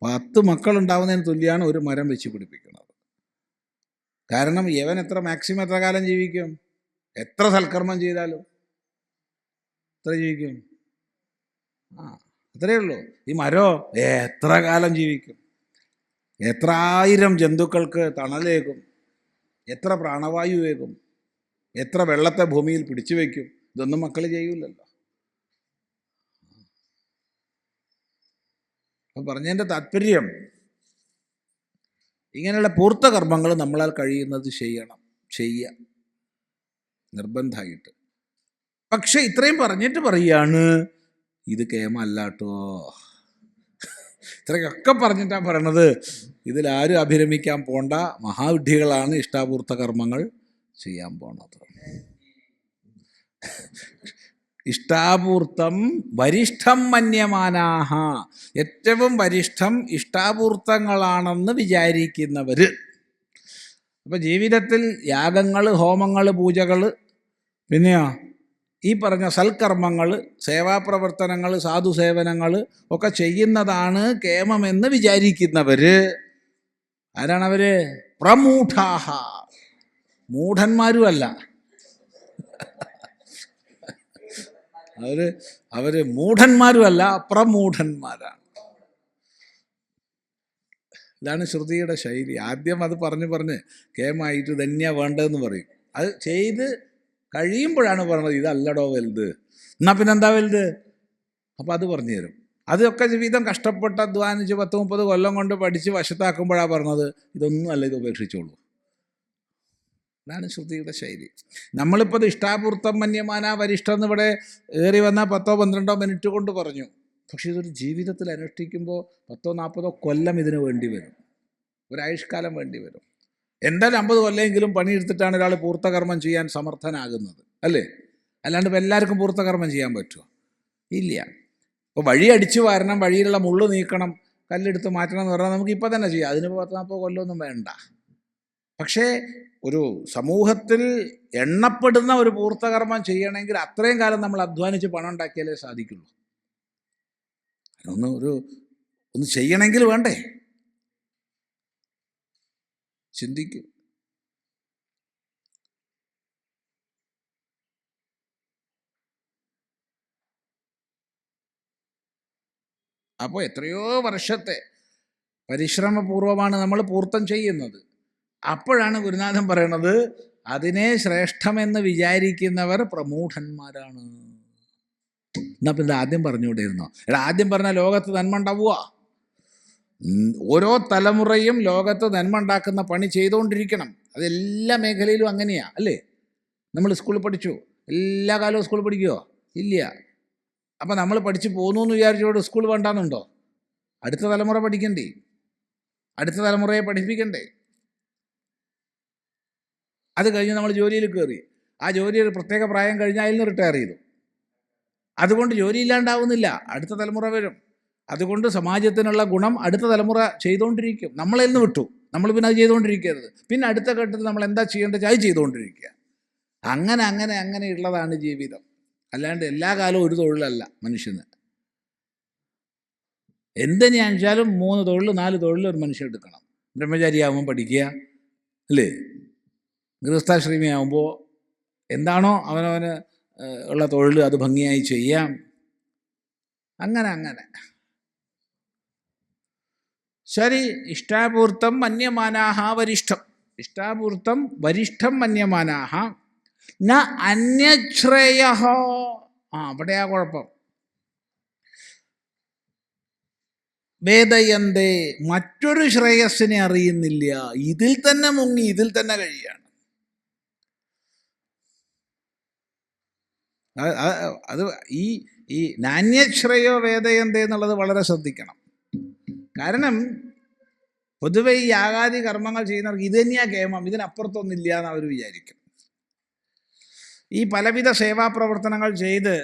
10 മക്കളുണ്ടാവുന്നതിന് തുല്യമാണ് ഒരു മരം വെച്ച് പിടിപ്പിക്കുന്നത്. കാരണം യവൻ മാക്സിമം എത്ര കാലം ജീവിക്കും? എത്ര സൽക്കർമ്മം ചെയ്താലും എത്ര ജീവിക്കും? അത്രയേ ഉള്ളൂ. ഈ മരോ എത്ര കാലം ജീവിക്കും? എത്ര ആയിരം ജന്തുക്കൾക്ക് തണലേകും, എത്ര പ്രാണവായുവേകും, എത്ര വെള്ളത്തെ ഭൂമിയിൽ പിടിച്ചു വയ്ക്കും. ഇതൊന്നും മക്കൾ ചെയ്യൂലല്ലോ. അപ്പം പറഞ്ഞതിൻ്റെ താല്പര്യം, ഇങ്ങനെയുള്ള പൂർത്തകർമ്മങ്ങൾ നമ്മളാൽ കഴിയുന്നത് ചെയ്യുക നിർബന്ധമായിട്ട്. പക്ഷെ ഇത്രയും പറഞ്ഞിട്ട് പറയാണ്, ഇത് കേമല്ലാട്ടോ. ഇത്രയൊക്കെ പറഞ്ഞിട്ടാണ് പറയണത്, ഇതിലാരും അഭിരമിക്കാൻ പോണ്ട, മഹാവിഡ്ഢികളാണ് ഇഷ്ടാപൂർത്ത കർമ്മങ്ങൾ ചെയ്യാൻ പോണത്. ഇഷ്ടാപൂർത്തം വരിഷ്ഠം മന്യമാനാഹ, ഏറ്റവും വരിഷ്ഠം ഇഷ്ടാപൂർത്തങ്ങളാണെന്ന് വിചാരിക്കുന്നവർ. അപ്പം ജീവിതത്തിൽ യാഗങ്ങൾ, ഹോമങ്ങൾ, പൂജകൾ, പിന്നെയോ ഈ പറഞ്ഞ സൽക്കർമ്മങ്ങൾ, സേവാപ്രവർത്തനങ്ങൾ, സാധുസേവനങ്ങൾ ഒക്കെ ചെയ്യുന്നതാണ് കേമമെന്ന് വിചാരിക്കുന്നവർ ആരാണവർ? പ്രമൂഢാഹ. മൂഢന്മാരുമല്ല, അവർ മൂഢന്മാരുമല്ല, പ്രമൂഢന്മാരാണ്. ഇതാണ് ശ്രുതിയുടെ ശൈലി. ആദ്യം അത് പറഞ്ഞ് കേമായിട്ട് തന്നെയാ വേണ്ടതെന്ന് പറയും. അത് ചെയ്ത് കഴിയുമ്പോഴാണ് പറഞ്ഞത് ഇതല്ലടോ വലുത്, എന്നാൽ പിന്നെ എന്താ വലുത്? അപ്പം അത് പറഞ്ഞു തരും. അതൊക്കെ ജീവിതം കഷ്ടപ്പെട്ട് അധ്വാനിച്ച് 10-30 കൊല്ലം കൊണ്ട് പഠിച്ച് വശത്താക്കുമ്പോഴാണ് പറഞ്ഞത് ഇതൊന്നും അല്ല, ഇത് ഉപേക്ഷിച്ചോളൂ. ഇതാണ് ശ്രുതിയുടെ ശൈലി. നമ്മളിപ്പോൾ ഇത് ഇഷ്ടാപൂർത്തം മന്യമാന വരിഷ്ഠം എന്ന് ഇവിടെ ഏറി വന്നാൽ 10-12 മിനിറ്റ് കൊണ്ട് പറഞ്ഞു. പക്ഷേ ഇതൊരു ജീവിതത്തിൽ അനുഷ്ഠിക്കുമ്പോൾ 10-40 കൊല്ലം ഇതിന് വേണ്ടി വരും, ഒരായുഷ്കാലം വേണ്ടി വരും. എന്തായാലും 50 കൊല്ലമെങ്കിലും പണിയെടുത്തിട്ടാണ് ഒരാൾ പൂർത്തകർമ്മം ചെയ്യാൻ സമർത്ഥനാകുന്നത്, അല്ലേ? അല്ലാണ്ട് ഇപ്പോൾ എല്ലാവർക്കും പൂർത്തകർമ്മം ചെയ്യാൻ പറ്റുമോ? ഇല്ല. ഇപ്പോൾ വഴി അടിച്ചു വാരണം, വഴിയിലുള്ള മുള്ളു നീക്കണം, കല്ലെടുത്ത് മാറ്റണം എന്ന് പറഞ്ഞാൽ നമുക്ക് ഇപ്പോൾ തന്നെ ചെയ്യാം. അതിന് 10-40 കൊല്ലമൊന്നും വേണ്ട. പക്ഷേ ഒരു സമൂഹത്തിൽ എണ്ണപ്പെടുന്ന ഒരു പൂർത്തകർമ്മം ചെയ്യണമെങ്കിൽ അത്രയും കാലം നമ്മൾ അധ്വാനിച്ച് പണം ഉണ്ടാക്കിയാലേ സാധിക്കുള്ളൂ. ഒന്ന് ചെയ്യണമെങ്കിൽ വേണ്ടേ? ചിന്തിക്കൂ. അപ്പോൾ എത്രയോ വർഷത്തെ പരിശ്രമപൂർവമാണ് നമ്മൾ പൂർത്തം ചെയ്യുന്നത്. അപ്പോഴാണ് ഗുരുനാഥൻ പറയണത് അതിനെ ശ്രേഷ്ഠമെന്ന് വിചാരിക്കുന്നവർ പ്രമൂഢന്മാരാണ്. എന്നാൽ പിന്നെ ആദ്യം പറഞ്ഞുകൂടെയിരുന്നോ? ആദ്യം പറഞ്ഞാൽ ലോകത്ത് നന്മ ഉണ്ടാവുക. ഓരോ തലമുറയും ലോകത്ത് നന്മ ഉണ്ടാക്കുന്ന പണി ചെയ്തുകൊണ്ടിരിക്കണം. അതെല്ലാ മേഖലയിലും അങ്ങനെയാണ്, അല്ലേ? നമ്മൾ സ്കൂളിൽ പഠിച്ചു, എല്ലാ കാലവും സ്കൂളിൽ പഠിക്കുമോ? ഇല്ല. അപ്പം നമ്മൾ പഠിച്ച് പോന്നു എന്ന് വിചാരിച്ചോട് സ്കൂൾ വേണ്ടാന്നുണ്ടോ? അടുത്ത തലമുറ പഠിക്കണ്ടേ? അടുത്ത തലമുറയെ പഠിപ്പിക്കണ്ടേ? അത് കഴിഞ്ഞ് നമ്മൾ ജോലിയിൽ കയറി, ആ ജോലി ഒരു പ്രത്യേക പ്രായം കഴിഞ്ഞാൽ അതിൽ നിന്ന് റിട്ടയർ ചെയ്തു. അതുകൊണ്ട് ജോലി ഇല്ലാണ്ടാവുന്നില്ല, അടുത്ത തലമുറ വരും. അതുകൊണ്ട് സമാജത്തിനുള്ള ഗുണം അടുത്ത തലമുറ ചെയ്തുകൊണ്ടിരിക്കും. നമ്മളതിൽ നിന്ന് വിട്ടു, നമ്മൾ പിന്നെ അത് ചെയ്തുകൊണ്ടിരിക്കരുത്. പിന്നെ അടുത്ത ഘട്ടത്തിൽ നമ്മൾ എന്താ ചെയ്യേണ്ടത് അത് ചെയ്തുകൊണ്ടിരിക്കുക. അങ്ങനെയുള്ളതാണ് ജീവിതം. അല്ലാണ്ട് എല്ലാ കാലവും ഒരു തൊഴിലല്ല മനുഷ്യന്. എന്തിനാണെച്ചാലും 3 തൊഴിൽ 4 തൊഴിൽ ഒരു മനുഷ്യൻ എടുക്കണം. ബ്രഹ്മചാരിയാവുമ്പോൾ പഠിക്കുക, അല്ലേ? ഗൃഹസ്ഥാശ്രമിയാവുമ്പോൾ എന്താണോ അവനവന് ഉള്ള തൊഴിൽ അത് ഭംഗിയായി ചെയ്യാം. അങ്ങനെ ശരി. ഇഷ്ടാപൂർത്തം മന്യമാനാഹ വരിഷ്ഠം. ഇഷ്ടാപൂർത്തം വരിഷ്ഠം മന്യമാനാഹ ന അന്യശ്രേയ. അവിടെയാ കുഴപ്പം. വേദയന്തേ, മറ്റൊരു ശ്രേയസ്സിനെ അറിയുന്നില്ല, ഇതിൽ തന്നെ മുങ്ങി ഇതിൽ തന്നെ കഴിയാണ്. അത് ഈ നാന്യശ്രയോ വേദയന്തേ എന്നുള്ളത് വളരെ ശ്രദ്ധിക്കണം. കാരണം പൊതുവെ ഈ യാഗാദി കർമ്മങ്ങൾ ചെയ്യുന്നവർക്ക് ഇത് തന്നെയാ കേമം, ഇതിനപ്പുറത്തൊന്നില്ല എന്ന് അവർ വിചാരിക്കും. ഈ പലവിധ സേവാപ്രവർത്തനങ്ങൾ ചെയ്ത്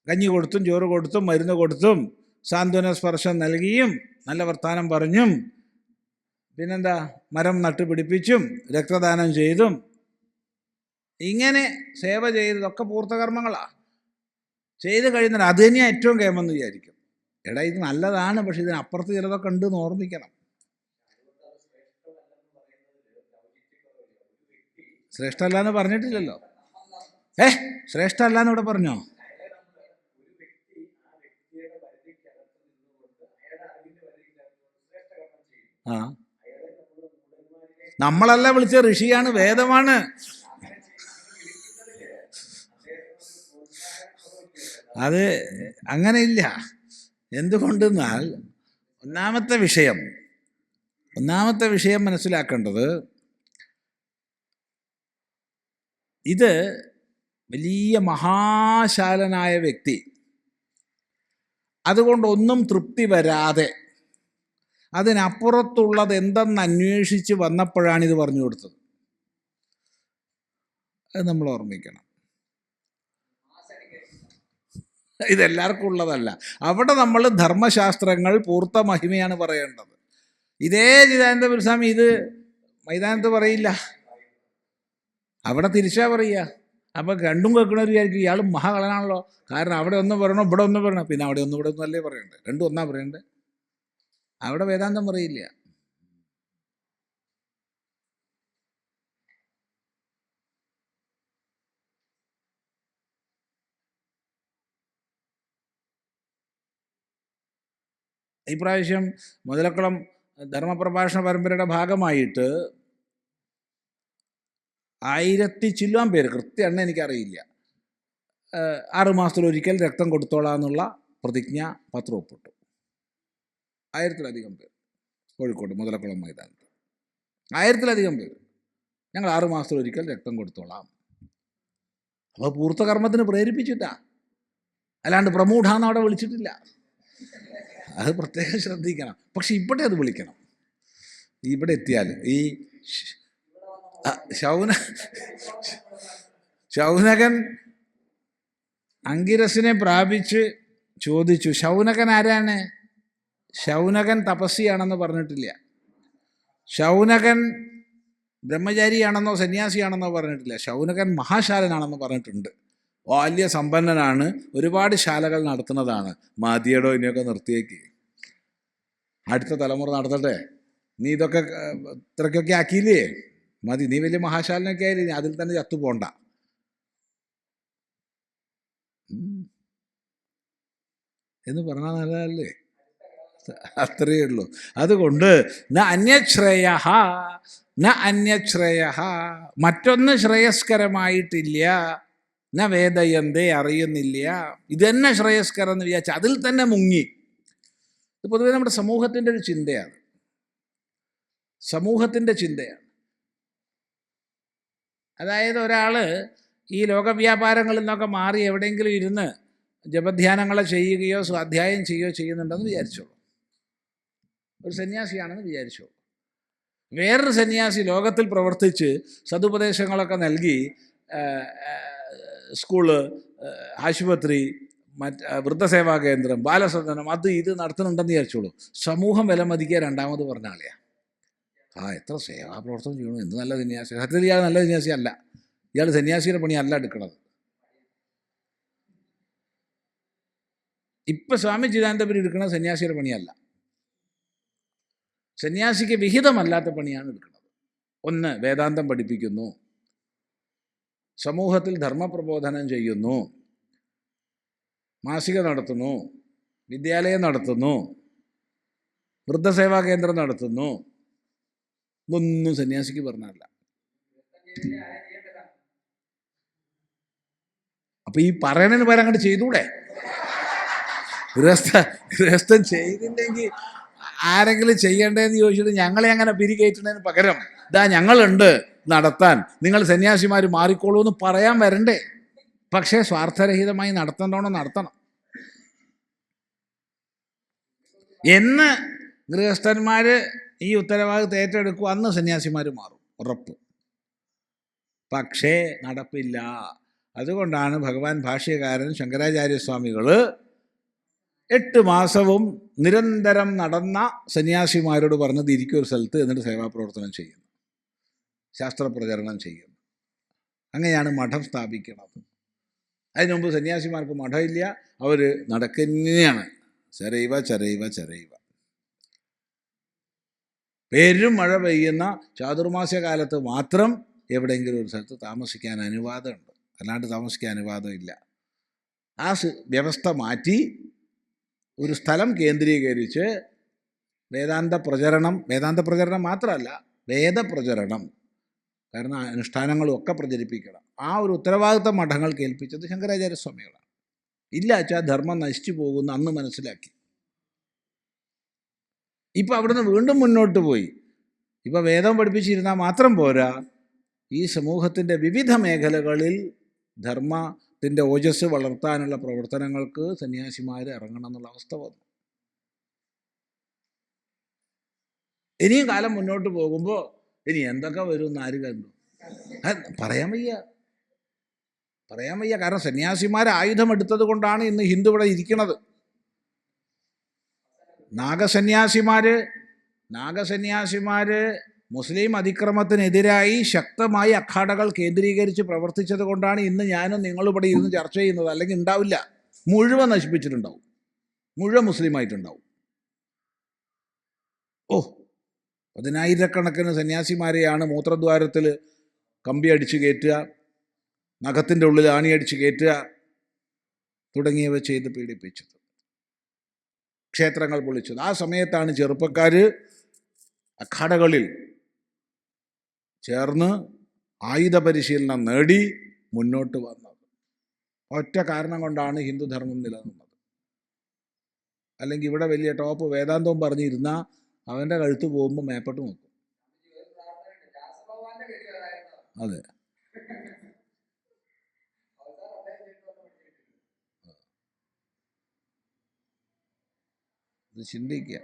കഞ്ഞി കൊടുത്തും ചോറ് കൊടുത്തും മരുന്ന് കൊടുത്തും സാന്ത്വന സ്പർശം നൽകിയും നല്ല വർത്താനം പറഞ്ഞും പിന്നെന്താ മരം നട്ടുപിടിപ്പിച്ചും രക്തദാനം ചെയ്തും ഇങ്ങനെ സേവ ചെയ്തതൊക്കെ പൂർത്തകർമ്മങ്ങളാണ്. ചെയ്ത് കഴിയുന്നത് അത് തന്നെയാണ് ഏറ്റവും കേമെന്ന് വിചാരിക്കും. എടാ ഇത് നല്ലതാണ്, പക്ഷെ ഇതിനപ്പുറത്ത് ചിലതൊക്കെ ഉണ്ടെന്ന് ഓർമ്മിക്കണം. ശ്രേഷ്ഠമല്ല എന്ന് പറഞ്ഞിട്ടില്ലല്ലോ. ശ്രേഷ്ഠമല്ല എന്ന് ഇവിടെ പറഞ്ഞോ? നമ്മളല്ല വിളിച്ച ഋഷിയാണ്, വേദമാണ്. അത് അങ്ങനെയില്ല. എന്തുകൊണ്ടെന്നാൽ ഒന്നാമത്തെ വിഷയം മനസ്സിലാക്കേണ്ടത്, ഇത് വലിയ മഹാശാലനായ വ്യക്തി അതുകൊണ്ടൊന്നും തൃപ്തി വരാതെ അതിനപ്പുറത്തുള്ളത് എന്തെന്ന് അന്വേഷിച്ച് വന്നപ്പോഴാണിത് പറഞ്ഞു കൊടുത്തത്. അത് നമ്മൾ ഓർമ്മിക്കണം. ഇതെല്ലാവർക്കും ഉള്ളതല്ല. അവിടെ നമ്മൾ ധർമ്മശാസ്ത്രങ്ങൾ പൂർത്ത മഹിമയാണ് പറയേണ്ടത്. ഇതേ ചിദാനന്ദ ഗുരുസ്വാമി ഇത് മൈതാനത്ത് പറയില്ല, അവിടെ തിരിച്ചാ പറയുക. അപ്പോൾ രണ്ടും കേൾക്കണവർ വിചാരിക്കും ഇയാൾ മഹാകളനാണല്ലോ. കാരണം അവിടെ ഒന്ന് പറയണോ ഇവിടെ ഒന്ന് പറയണം, പിന്നെ അവിടെ ഒന്നും ഇവിടെ ഒന്നും അല്ലേ പറയണ്ടേ, രണ്ടും ഒന്നാ പറയണ്ടേ. അവിടെ വേദാന്തം പറയില്ല. ഇപ്രാവശ്യം മുതലക്കുളം ധർമ്മപ്രഭാഷണ പരമ്പരയുടെ ഭാഗമായിട്ട് 1000 ചില്ലുവാൻ പേര്, കൃത്യ എണ്ണം എനിക്കറിയില്ല, 6 മാസത്തിലൊരിക്കൽ രക്തം കൊടുത്തോളാന്നുള്ള പ്രതിജ്ഞ പത്രം ഒപ്പിട്ടു. 1000-ലധികം പേർ കോഴിക്കോട് മുതലക്കുളം മൈതാനത്ത്, 1000-ലധികം പേർ. ഞങ്ങൾ 6 മാസത്തിലൊരിക്കൽ രക്തം കൊടുത്തോളാം. അപ്പോൾ പൂർത്തകർമ്മത്തിന് പ്രേരിപ്പിച്ചിട്ടാ, അല്ലാണ്ട് പ്രമൂഢാന്ന് അവിടെ വിളിച്ചിട്ടില്ല. അത് പ്രത്യേകം ശ്രദ്ധിക്കണം. പക്ഷെ ഇവിടെ അത് വിളിക്കണം. ഇവിടെ എത്തിയാൽ ഈ ശൗനകൻ അങ്കിരസിനെ പ്രാപിച്ച് ചോദിച്ചു, ശൗനകൻ ആരാണ്? ശൗനകൻ തപസ്സിയാണെന്ന് പറഞ്ഞിട്ടില്ല. ശൗനകൻ ബ്രഹ്മചാരിയാണെന്നോ സന്യാസിയാണെന്നോ പറഞ്ഞിട്ടില്ല. ശൗനകൻ മഹാശാലനാണെന്ന് പറഞ്ഞിട്ടുണ്ട്. വലിയ സമ്പന്നനാണ്, ഒരുപാട് ശാലകൾ നടത്തുന്നതാണ്. മതിയടോ, ഇനിയൊക്കെ നിർത്തിയേക്ക്, അടുത്ത തലമുറ നടത്തട്ടെ. നീ ഇതൊക്കെ ഇത്രയ്ക്കൊക്കെ ആക്കിയില്ലേ, മതി. നീ വലിയ മഹാശാലനൊക്കെ ആയില്ലേ, അതിൽ തന്നെ ചത്തുപോണ്ട എന്ന് പറഞ്ഞാൽ നല്ലതല്ലേ? അത്രയേ ഉള്ളൂ. അതുകൊണ്ട് ന അന്യശ്രേയ, മറ്റൊന്ന് ശ്രേയസ്കരമായിട്ടില്ല. ന വേദയന്തേ, അറിയുന്നില്ല. ഇതന്നെ ശ്രേയസ്കരം എന്ന് വിചാരിച്ച അതിൽ തന്നെ മുങ്ങി. ഇത് പൊതുവെ നമ്മുടെ സമൂഹത്തിൻ്റെ ഒരു ചിന്തയാണ്. സമൂഹത്തിൻ്റെ ചിന്തയാണ്. അതായത് ഒരാൾ ഈ ലോകവ്യാപാരങ്ങളിൽ നിന്നൊക്കെ മാറി എവിടെയെങ്കിലും ഇരുന്ന് ജപധ്യാനങ്ങളെ ചെയ്യുകയോ സ്വാധ്യായം ചെയ്യുകയോ ചെയ്യുന്നുണ്ടെന്ന് വിചാരിച്ചോളൂ. ഒരു സന്യാസിയാണെന്ന് വിചാരിച്ചോളൂ. വേറൊരു സന്യാസി ലോകത്തിൽ പ്രവർത്തിച്ച് സതുപദേശങ്ങളൊക്കെ നൽകി സ്കൂള്, ആശുപത്രി, വൃദ്ധസേവാ കേന്ദ്രം, ബാലസദനം, അത് ഇത് നടത്തുന്നുണ്ടെന്ന് വിചാരിച്ചോളൂ. സമൂഹം വിലമതിക്കുക രണ്ടാമത് പറഞ്ഞ ആളെയാണ്. എത്ര സേവാപ്രവർത്തനം ചെയ്യണു, എന്ത് നല്ല സന്യാസി. സത്യത്തിൽ ഇയാൾ നല്ല സന്യാസി അല്ല. ഇയാൾ സന്യാസിയുടെ പണിയല്ല എടുക്കണത്. ഇപ്പം സ്വാമി ചിദാനന്ദപുരി എടുക്കണ സന്യാസിയുടെ പണിയല്ല, സന്യാസിക്ക് വിഹിതമല്ലാത്ത പണിയാണ് എടുക്കുന്നത്. ഒന്ന്, വേദാന്തം പഠിപ്പിക്കുന്നു, സമൂഹത്തിൽ ധർമ്മപ്രബോധനം ചെയ്യുന്നു, മാസിക നടത്തുന്നു, വിദ്യാലയം നടത്തുന്നു, വൃദ്ധസേവാ കേന്ദ്രം നടത്തുന്നു. ഇതൊന്നും സന്യാസിക്ക് പറഞ്ഞല്ല. അപ്പൊ ഈ പറയണതിന് പകരം അങ്ങോട്ട് ചെയ്തൂടെ? ഗൃഹസ്ഥൻ ചെയ്തില്ലെങ്കിൽ ആരെങ്കിലും ചെയ്യണ്ടേന്ന് ചോദിച്ചിട്ട് ഞങ്ങളെ അങ്ങനെ പിരികയറ്റുന്നതിന് പകരം ഇതാ ഞങ്ങളുണ്ട് നടത്താൻ, നിങ്ങൾ സന്യാസിമാർ മാറിക്കോളൂ എന്ന് പറയാൻ വരണ്ടേ? പക്ഷേ സ്വാർത്ഥരഹിതമായി നടത്തണ്ടോണം നടത്തണം എന്ന് ഗൃഹസ്ഥന്മാർ ഈ ഉത്തരവാദിത്തം ഏറ്റെടുക്കും. അന്ന് സന്യാസിമാർ മാറും, ഉറപ്പ്. പക്ഷേ നടപ്പില്ല. അതുകൊണ്ടാണ് ഭഗവാൻ ഭാഷ്യകാരൻ ശങ്കരാചാര്യസ്വാമികൾ 8 മാസവും നിരന്തരം നടന്ന സന്യാസിമാരോട് പറഞ്ഞത് ഇരിക്കും ഒരു സ്ഥലത്ത്, എന്നിട്ട് സേവാപ്രവർത്തനം ചെയ്യുന്നു, ശാസ്ത്രപ്രചരണം ചെയ്യുന്നു. അങ്ങനെയാണ് മഠം സ്ഥാപിക്കുന്നത്. അതിനു മുമ്പ് സന്യാസിമാർക്ക് മഠമില്ല, അവർ നടക്കുന്നതാണ്. ചരൈവ ചരൈവ ചരൈവ. പേരും മഴ പെയ്യുന്ന ചാതുർമാസ്യകാലത്ത് മാത്രം എവിടെയെങ്കിലും ഒരു സ്ഥലത്ത് താമസിക്കാൻ അനുവാദമുണ്ട്, അല്ലാണ്ട് താമസിക്കാൻ അനുവാദമില്ല. ആ വ്യവസ്ഥ മാറ്റി ഒരു സ്ഥലം കേന്ദ്രീകരിച്ച് വേദാന്ത പ്രചരണം മാത്രമല്ല, വേദപ്രചരണം, കാരണം അനുഷ്ഠാനങ്ങളും ഒക്കെ പ്രചരിപ്പിക്കണം. ആ ഒരു ഉത്തരവാദിത്തം മഠങ്ങൾക്ക് ഏൽപ്പിച്ചത് ശങ്കരാചാര്യസ്വാമികളാണ്. ഇല്ല വെച്ചാൽ ധർമ്മം നശിച്ചു പോകുന്ന അന്ന് മനസ്സിലാക്കി. ഇപ്പം അവിടുന്ന് വീണ്ടും മുന്നോട്ട് പോയി. ഇപ്പം വേദം പഠിപ്പിച്ചിരുന്നാൽ മാത്രം പോരാ, ഈ സമൂഹത്തിൻ്റെ വിവിധ മേഖലകളിൽ ധർമ്മത്തിൻ്റെ ഓജസ് വളർത്താനുള്ള പ്രവർത്തനങ്ങൾക്ക് സന്യാസിമാർ ഇറങ്ങണം എന്നുള്ള അവസ്ഥ വന്നു. ഇനിയും കാലം മുന്നോട്ട് പോകുമ്പോൾ ഇനി എന്തൊക്കെ വരും എന്ന് ആര് കണ്ടു? പറയാൻ വയ്യ. കാരണം സന്യാസിമാർ ആയുധമെടുത്തത് കൊണ്ടാണ് ഇന്ന് ഹിന്ദു ഇവിടെ ഇരിക്കുന്നത്. നാഗസന്യാസിമാർ മുസ്ലിം അതിക്രമത്തിനെതിരായി ശക്തമായി അഖാഡകൾ കേന്ദ്രീകരിച്ച് പ്രവർത്തിച്ചത് കൊണ്ടാണ് ഇന്ന് ഞാനും നിങ്ങളും ഇവിടെ ഇരുന്ന് ചർച്ച ചെയ്യുന്നത്. അല്ലെങ്കിൽ ഉണ്ടാവില്ല, മുഴുവൻ നശിപ്പിച്ചിട്ടുണ്ടാവും, മുഴുവൻ മുസ്ലിമായിട്ടുണ്ടാവും. ഓ, 10,000-കണക്കിന് സന്യാസിമാരെയാണ് മൂത്രദ്വാരത്തിൽ കമ്പി അടിച്ച് കയറ്റുക, നഖത്തിൻ്റെ ഉള്ളിൽ ആണിയടിച്ച് കയറ്റുക തുടങ്ങിയവ ചെയ്ത് പീഡിപ്പിച്ചത്, ക്ഷേത്രങ്ങൾ പൊളിച്ചത്. ആ സമയത്താണ് ചെറുപ്പക്കാർ അഖാഡകളിൽ ചേർന്ന് ആയുധ പരിശീലനം നേടി മുന്നോട്ട് വന്നത്. ഒറ്റ കാരണം കൊണ്ടാണ് ഹിന്ദുധർമ്മം നിലനിന്നത്. അല്ലെങ്കിൽ ഇവിടെ വലിയ ടോപ്പ് വേദാന്തവും പറഞ്ഞിരുന്നാൽ അവൻ്റെ കഴുത്ത് പോകുമ്പോൾ മേപ്പട്ട് നോക്കും. അതെ, ഇത് ചിന്തിക്കുക.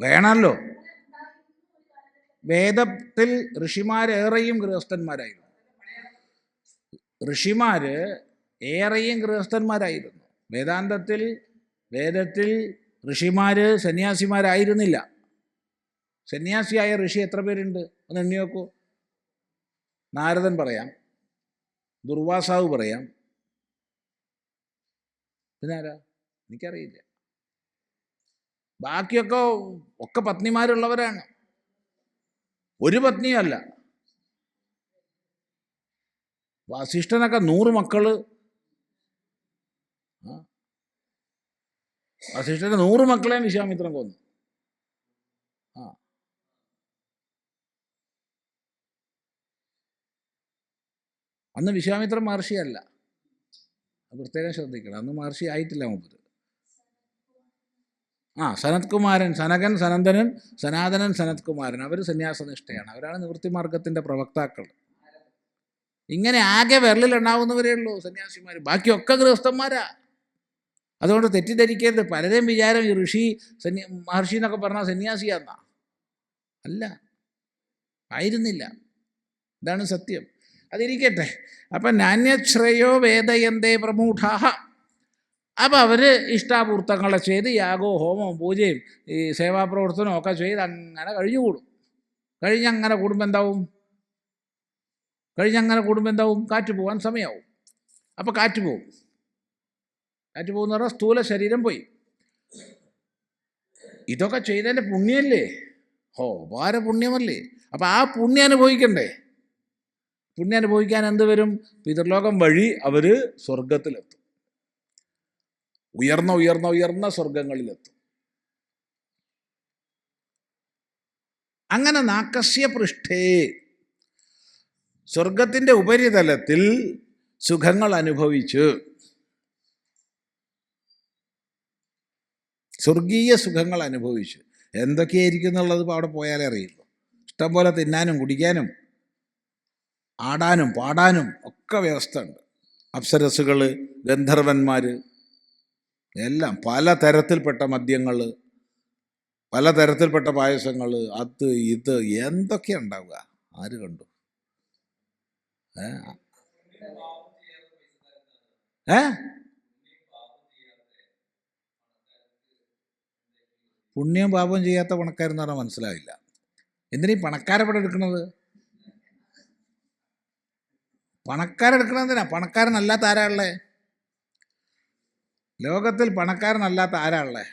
വേണമല്ലോ. വേദത്തിൽ ഋഷിമാരേറെയും ഗൃഹസ്ഥന്മാരായിരുന്നു. ഋഷിമാർ ഏറെയും ഗൃഹസ്ഥന്മാരായിരുന്നു. വേദത്തിൽ ഋഷിമാർ സന്യാസിമാരായിരുന്നില്ല. സന്യാസിയായ ഋഷി എത്ര പേരുണ്ട് ഒന്ന് എണ്ണി നോക്കൂ. നാരദൻ പറയാം, ദുർവാസാവ് പറയാം, പിന്നെ ആരാ എനിക്കറിയില്ല. ബാക്കിയൊക്കെ പത്നിമാരുള്ളവരാണ്, ഒരു പത്നിയല്ല. വസിഷ്ഠനൊക്കെ 100 മക്കള്. വസിഷ്ഠന് 100 മക്കളെയും വിശ്വാമിത്രൻ കൊന്നു. അന്ന് വിശ്വാമിത്രൻ മഹർഷിയല്ല, അത് പ്രത്യേകം ശ്രദ്ധിക്കണം. അന്ന് മഹർഷി ആയിട്ടില്ല മൂപ്പര്. സനത്കുമാരൻ, സനകൻ, സനന്ദനൻ, സനാതനൻ, സനത്കുമാരൻ, അവർ സന്യാസനിഷ്ഠയാണ്. അവരാണ് നിവൃത്തിമാർഗത്തിൻ്റെ പ്രവക്താക്കൾ. ഇങ്ങനെ ആകെ വിരലിലുണ്ടാവുന്നവരേ ഉള്ളൂ സന്യാസിമാർ, ബാക്കിയൊക്കെ ഗൃഹസ്ഥന്മാരാ. അതുകൊണ്ട് തെറ്റിദ്ധരിക്കരുത്. പലരെയും വിചാരം ഈ ഋഷി മഹർഷി എന്നൊക്കെ പറഞ്ഞാൽ സന്യാസിയാന്നാ. അല്ല, ആയിരുന്നില്ല. ഇതാണ് സത്യം. അതിരിക്കട്ടെ. അപ്പം നാന്യശ്രയോ വേദയന്തേ പ്രമൂഢാഹ. അപ്പം അവർ ഇഷ്ടാപൂർത്തങ്ങളെ ചെയ്ത് യാഗവും ഹോമവും പൂജയും ഈ സേവാപ്രവർത്തനവും ഒക്കെ ചെയ്ത് അങ്ങനെ കഴിഞ്ഞുകൂടും. കഴിഞ്ഞങ്ങനെ കൂടുമ്പോൾ എന്താവും? കാറ്റ് പോകാൻ സമയമാവും. അപ്പോൾ കാറ്റ് പോകും എന്ന് പറഞ്ഞാൽ സ്ഥൂല ശരീരം പോയി. ഇതൊക്കെ ചെയ്തതിൻ്റെ പുണ്യമല്ലേ? ഭാര പുണ്യമല്ലേ? അപ്പം ആ പുണ്യം അനുഭവിക്കണ്ടേ? പുണ്യം അനുഭവിക്കാൻ എന്ത് വരും? പിതൃലോകം വഴി അവർ സ്വർഗത്തിലെത്തും, ഉയർന്ന സ്വർഗങ്ങളിലെത്തും. അങ്ങനെ നാക്കസ്യ പൃഷ്ഠേ, സ്വർഗത്തിൻ്റെ ഉപരിതലത്തിൽ സുഖങ്ങൾ അനുഭവിച്ച്, സ്വർഗീയ സുഖങ്ങൾ അനുഭവിച്ച്, എന്തൊക്കെയായിരിക്കും എന്നുള്ളത് ഇപ്പോൾ അവിടെ പോയാലേ അറിയുള്ളൂ. ഇഷ്ടംപോലെ തിന്നാനും കുടിക്കാനും ആടാനും പാടാനും ഒക്കെ വ്യവസ്ഥ ഉണ്ട്. അപ്സരസുകൾ, ഗന്ധർവന്മാർ, എല്ലാം പലതരത്തിൽപ്പെട്ട മദ്യങ്ങൾ, പലതരത്തിൽപ്പെട്ട പായസങ്ങൾ, അത് ഇത് എന്തൊക്കെയാ ഉണ്ടാവുക? ആര് കണ്ടു? പുണ്യം പാപം ചെയ്യാത്ത പണക്കാരെന്ന് പറഞ്ഞാൽ മനസ്സിലാവില്ല. എന്തിനീ പണക്കാരെ പടം എടുക്കുന്നത്? പണക്കാരെടുക്കണതിനാ? പണക്കാരനല്ലാത്ത ആരാ ഉള്ളേ ലോകത്തിൽ? പണക്കാരനല്ലാത്ത ആരാ ഉള്ളേ?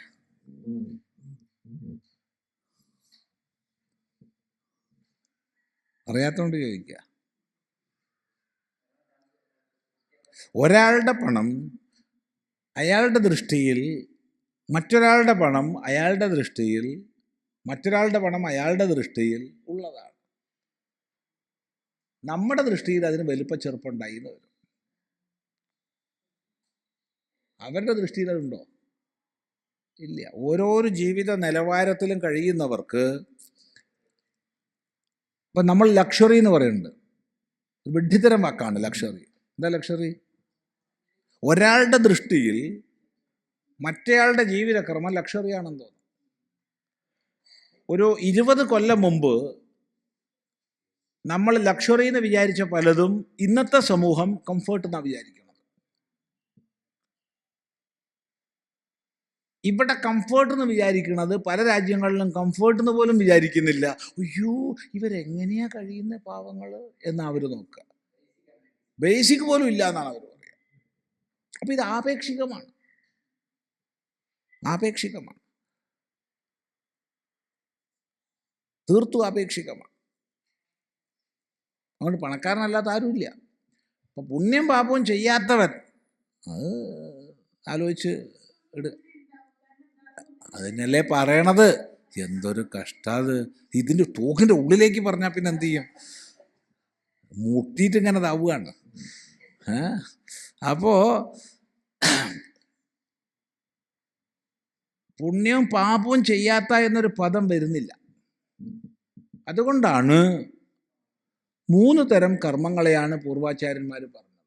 അറിയാത്തതുകൊണ്ട് ചോദിക്കുക. ഒരാളുടെ പണം അയാളുടെ ദൃഷ്ടിയിൽ, മറ്റൊരാളുടെ പണം അയാളുടെ ദൃഷ്ടിയിൽ, മറ്റൊരാളുടെ പണം അയാളുടെ ദൃഷ്ടിയിൽ ഉള്ളതാണ്. നമ്മുടെ ദൃഷ്ടിയിൽ അതിന് വലിപ്പ ചെറുപ്പുണ്ടായി എന്ന് വരും. അവരുടെ ദൃഷ്ടിയിൽ അതുണ്ടോ? ഇല്ല. ഓരോരോ ജീവിത നിലവാരത്തിലും കഴിയുന്നവർക്ക്, ഇപ്പം നമ്മൾ ലക്ഷറി എന്ന് പറയുന്നുണ്ട്, വിഡ്ഢിത്തരം വാക്കാണ് ലക്ഷറി. എന്താ ലക്ഷറി? ഒരാളുടെ ദൃഷ്ടിയിൽ മറ്റേയാളുടെ ജീവിതക്രമം ലക്ഷറിയാണെന്ന് തോന്നും. ഒരു 20 കൊല്ലം മുമ്പ് നമ്മൾ ലക്ഷറി എന്ന് വിചാരിച്ച പലതും ഇന്നത്തെ സമൂഹം കംഫേർട്ട് എന്നാണ് വിചാരിക്കുന്നത്. ഇവിടെ കംഫേർട്ട് എന്ന് വിചാരിക്കുന്നത് പല രാജ്യങ്ങളിലും കംഫേർട്ട് എന്ന് പോലും വിചാരിക്കുന്നില്ല. അയ്യോ, ഇവരെങ്ങനെയാ കഴിയുന്ന പാവങ്ങൾ എന്ന് അവർ നോക്കുക. ബേസിക് പോലും ഇല്ല എന്നാണ് അവർ പറയുക. അപ്പം ഇത് ആപേക്ഷികമാണ്, ആപേക്ഷികമാണ്, തീർത്തും ആപേക്ഷികമാണ്. അതുകൊണ്ട് പണക്കാരനല്ലാത്ത ആരുമില്ല. അപ്പം പുണ്യം പാപവും ചെയ്യാത്തവൻ അത് ആലോചിച്ച് അതിനല്ലേ പറയണത്. എന്തൊരു കഷ്ടാത്. ഇതിൻ്റെ തോക്കിൻ്റെ ഉള്ളിലേക്ക് പറഞ്ഞാൽ പിന്നെ എന്ത് ചെയ്യും? മുട്ടിയിട്ട് ഇങ്ങനെ താവുകയാണ്. അപ്പോൾ പുണ്യവും പാപവും ചെയ്യാത്ത എന്നൊരു പദം വരുന്നില്ല. അതുകൊണ്ടാണ് 3 തരം കർമ്മങ്ങളെയാണ് പൂർവാചാര്യന്മാർ പറഞ്ഞത്: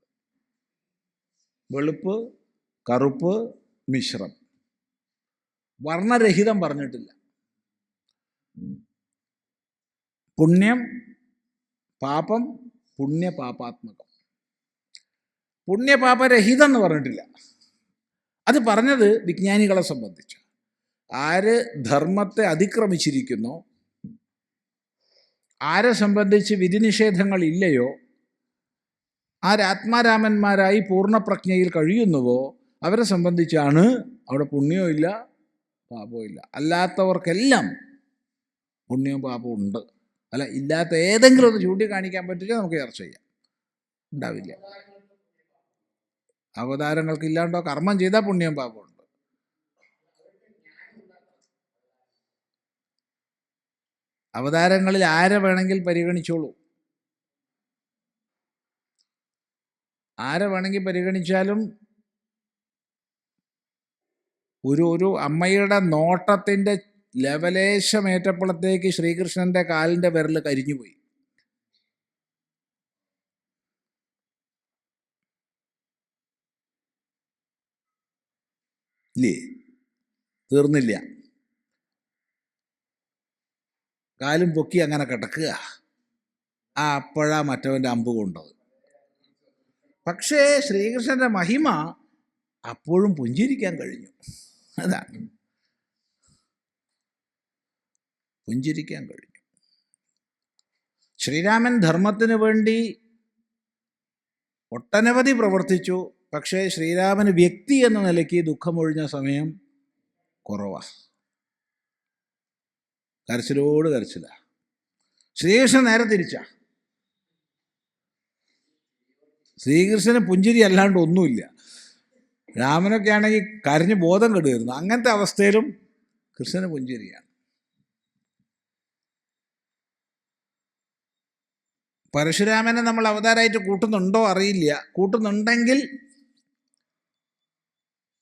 വെളുപ്പ്, കറുപ്പ്, മിശ്രം. വർണ്ണരഹിതം പറഞ്ഞിട്ടില്ല. പുണ്യം, പാപം, പുണ്യപാപാത്മകം. പുണ്യപാപരഹിതം എന്ന് പറഞ്ഞിട്ടില്ല. അത് പറഞ്ഞത് വിജ്ഞാനികളെ സംബന്ധിച്ച്. ആര് ധർമ്മത്തെ അതിക്രമിച്ചിരിക്കുന്നോ, ആരെ സംബന്ധിച്ച് വിധിനിഷേധങ്ങളില്ലയോ, ആരാത്മാരാമന്മാരായി പൂർണ്ണപ്രജ്ഞയിൽ കഴിയുന്നുവോ അവരെ സംബന്ധിച്ചാണ് അവിടെ പുണ്യവും ഇല്ല പാപവും ഇല്ല. അല്ലാത്തവർക്കെല്ലാം പുണ്യവും പാപവും ഉണ്ട്. അല്ല, ഇല്ലാത്ത ഏതെങ്കിലും ഒന്ന് ചൂണ്ടിക്കാണിക്കാൻ പറ്റില്ല, നമുക്ക് ചർച്ച ചെയ്യാം. ഉണ്ടാവില്ല. അവതാരങ്ങൾക്ക് ഇല്ലാണ്ടോ? കർമ്മം ചെയ്താൽ പുണ്യവും പാപവും ഉണ്ട്. അവതാരങ്ങളിൽ ആരെ വേണമെങ്കിൽ പരിഗണിച്ചോളൂ. ആരെ വേണമെങ്കിൽ പരിഗണിച്ചാലും ഒരു അമ്മയുടെ നോട്ടത്തിൻ്റെ ലെവലേശമേറ്റപ്പോഴത്തേക്ക് ശ്രീകൃഷ്ണൻ്റെ കാലിൻ്റെ വിരൽ കരിഞ്ഞുപോയി. ഇല്ലേ? തീർന്നില്ല. കാലും പൊക്കി അങ്ങനെ കിടക്കുക. അപ്പോഴാ മറ്റവൻ്റെ അമ്പ് കൊണ്ടത്. പക്ഷേ ശ്രീകൃഷ്ണൻ്റെ മഹിമ അപ്പോഴും പുഞ്ചിരിക്കാൻ കഴിഞ്ഞു. അതാണ്, പുഞ്ചിരിക്കാൻ കഴിഞ്ഞു. ശ്രീരാമൻ ധർമ്മത്തിന് വേണ്ടി ഒട്ടനവധി പ്രവർത്തിച്ചു. പക്ഷേ ശ്രീരാമന് വ്യക്തി എന്ന നിലയ്ക്ക് ദുഃഖമൊഴിഞ്ഞ സമയം കുറവാണ്. കരച്ചിലോട് കരച്ചില. ശ്രീകൃഷ്ണൻ നേരെ തിരിച്ച. ശ്രീകൃഷ്ണന് പുഞ്ചിരി അല്ലാണ്ട് ഒന്നുമില്ല. രാമനൊക്കെ ആണെങ്കിൽ കരഞ്ഞ് ബോധം കെടുകയായിരുന്നു. അങ്ങനത്തെ അവസ്ഥയിലും കൃഷ്ണന് പുഞ്ചിരിയാണ്. പരശുരാമനെ നമ്മൾ അവതാരമായിട്ട് കൂട്ടുന്നുണ്ടോ അറിയില്ല. കൂട്ടുന്നുണ്ടെങ്കിൽ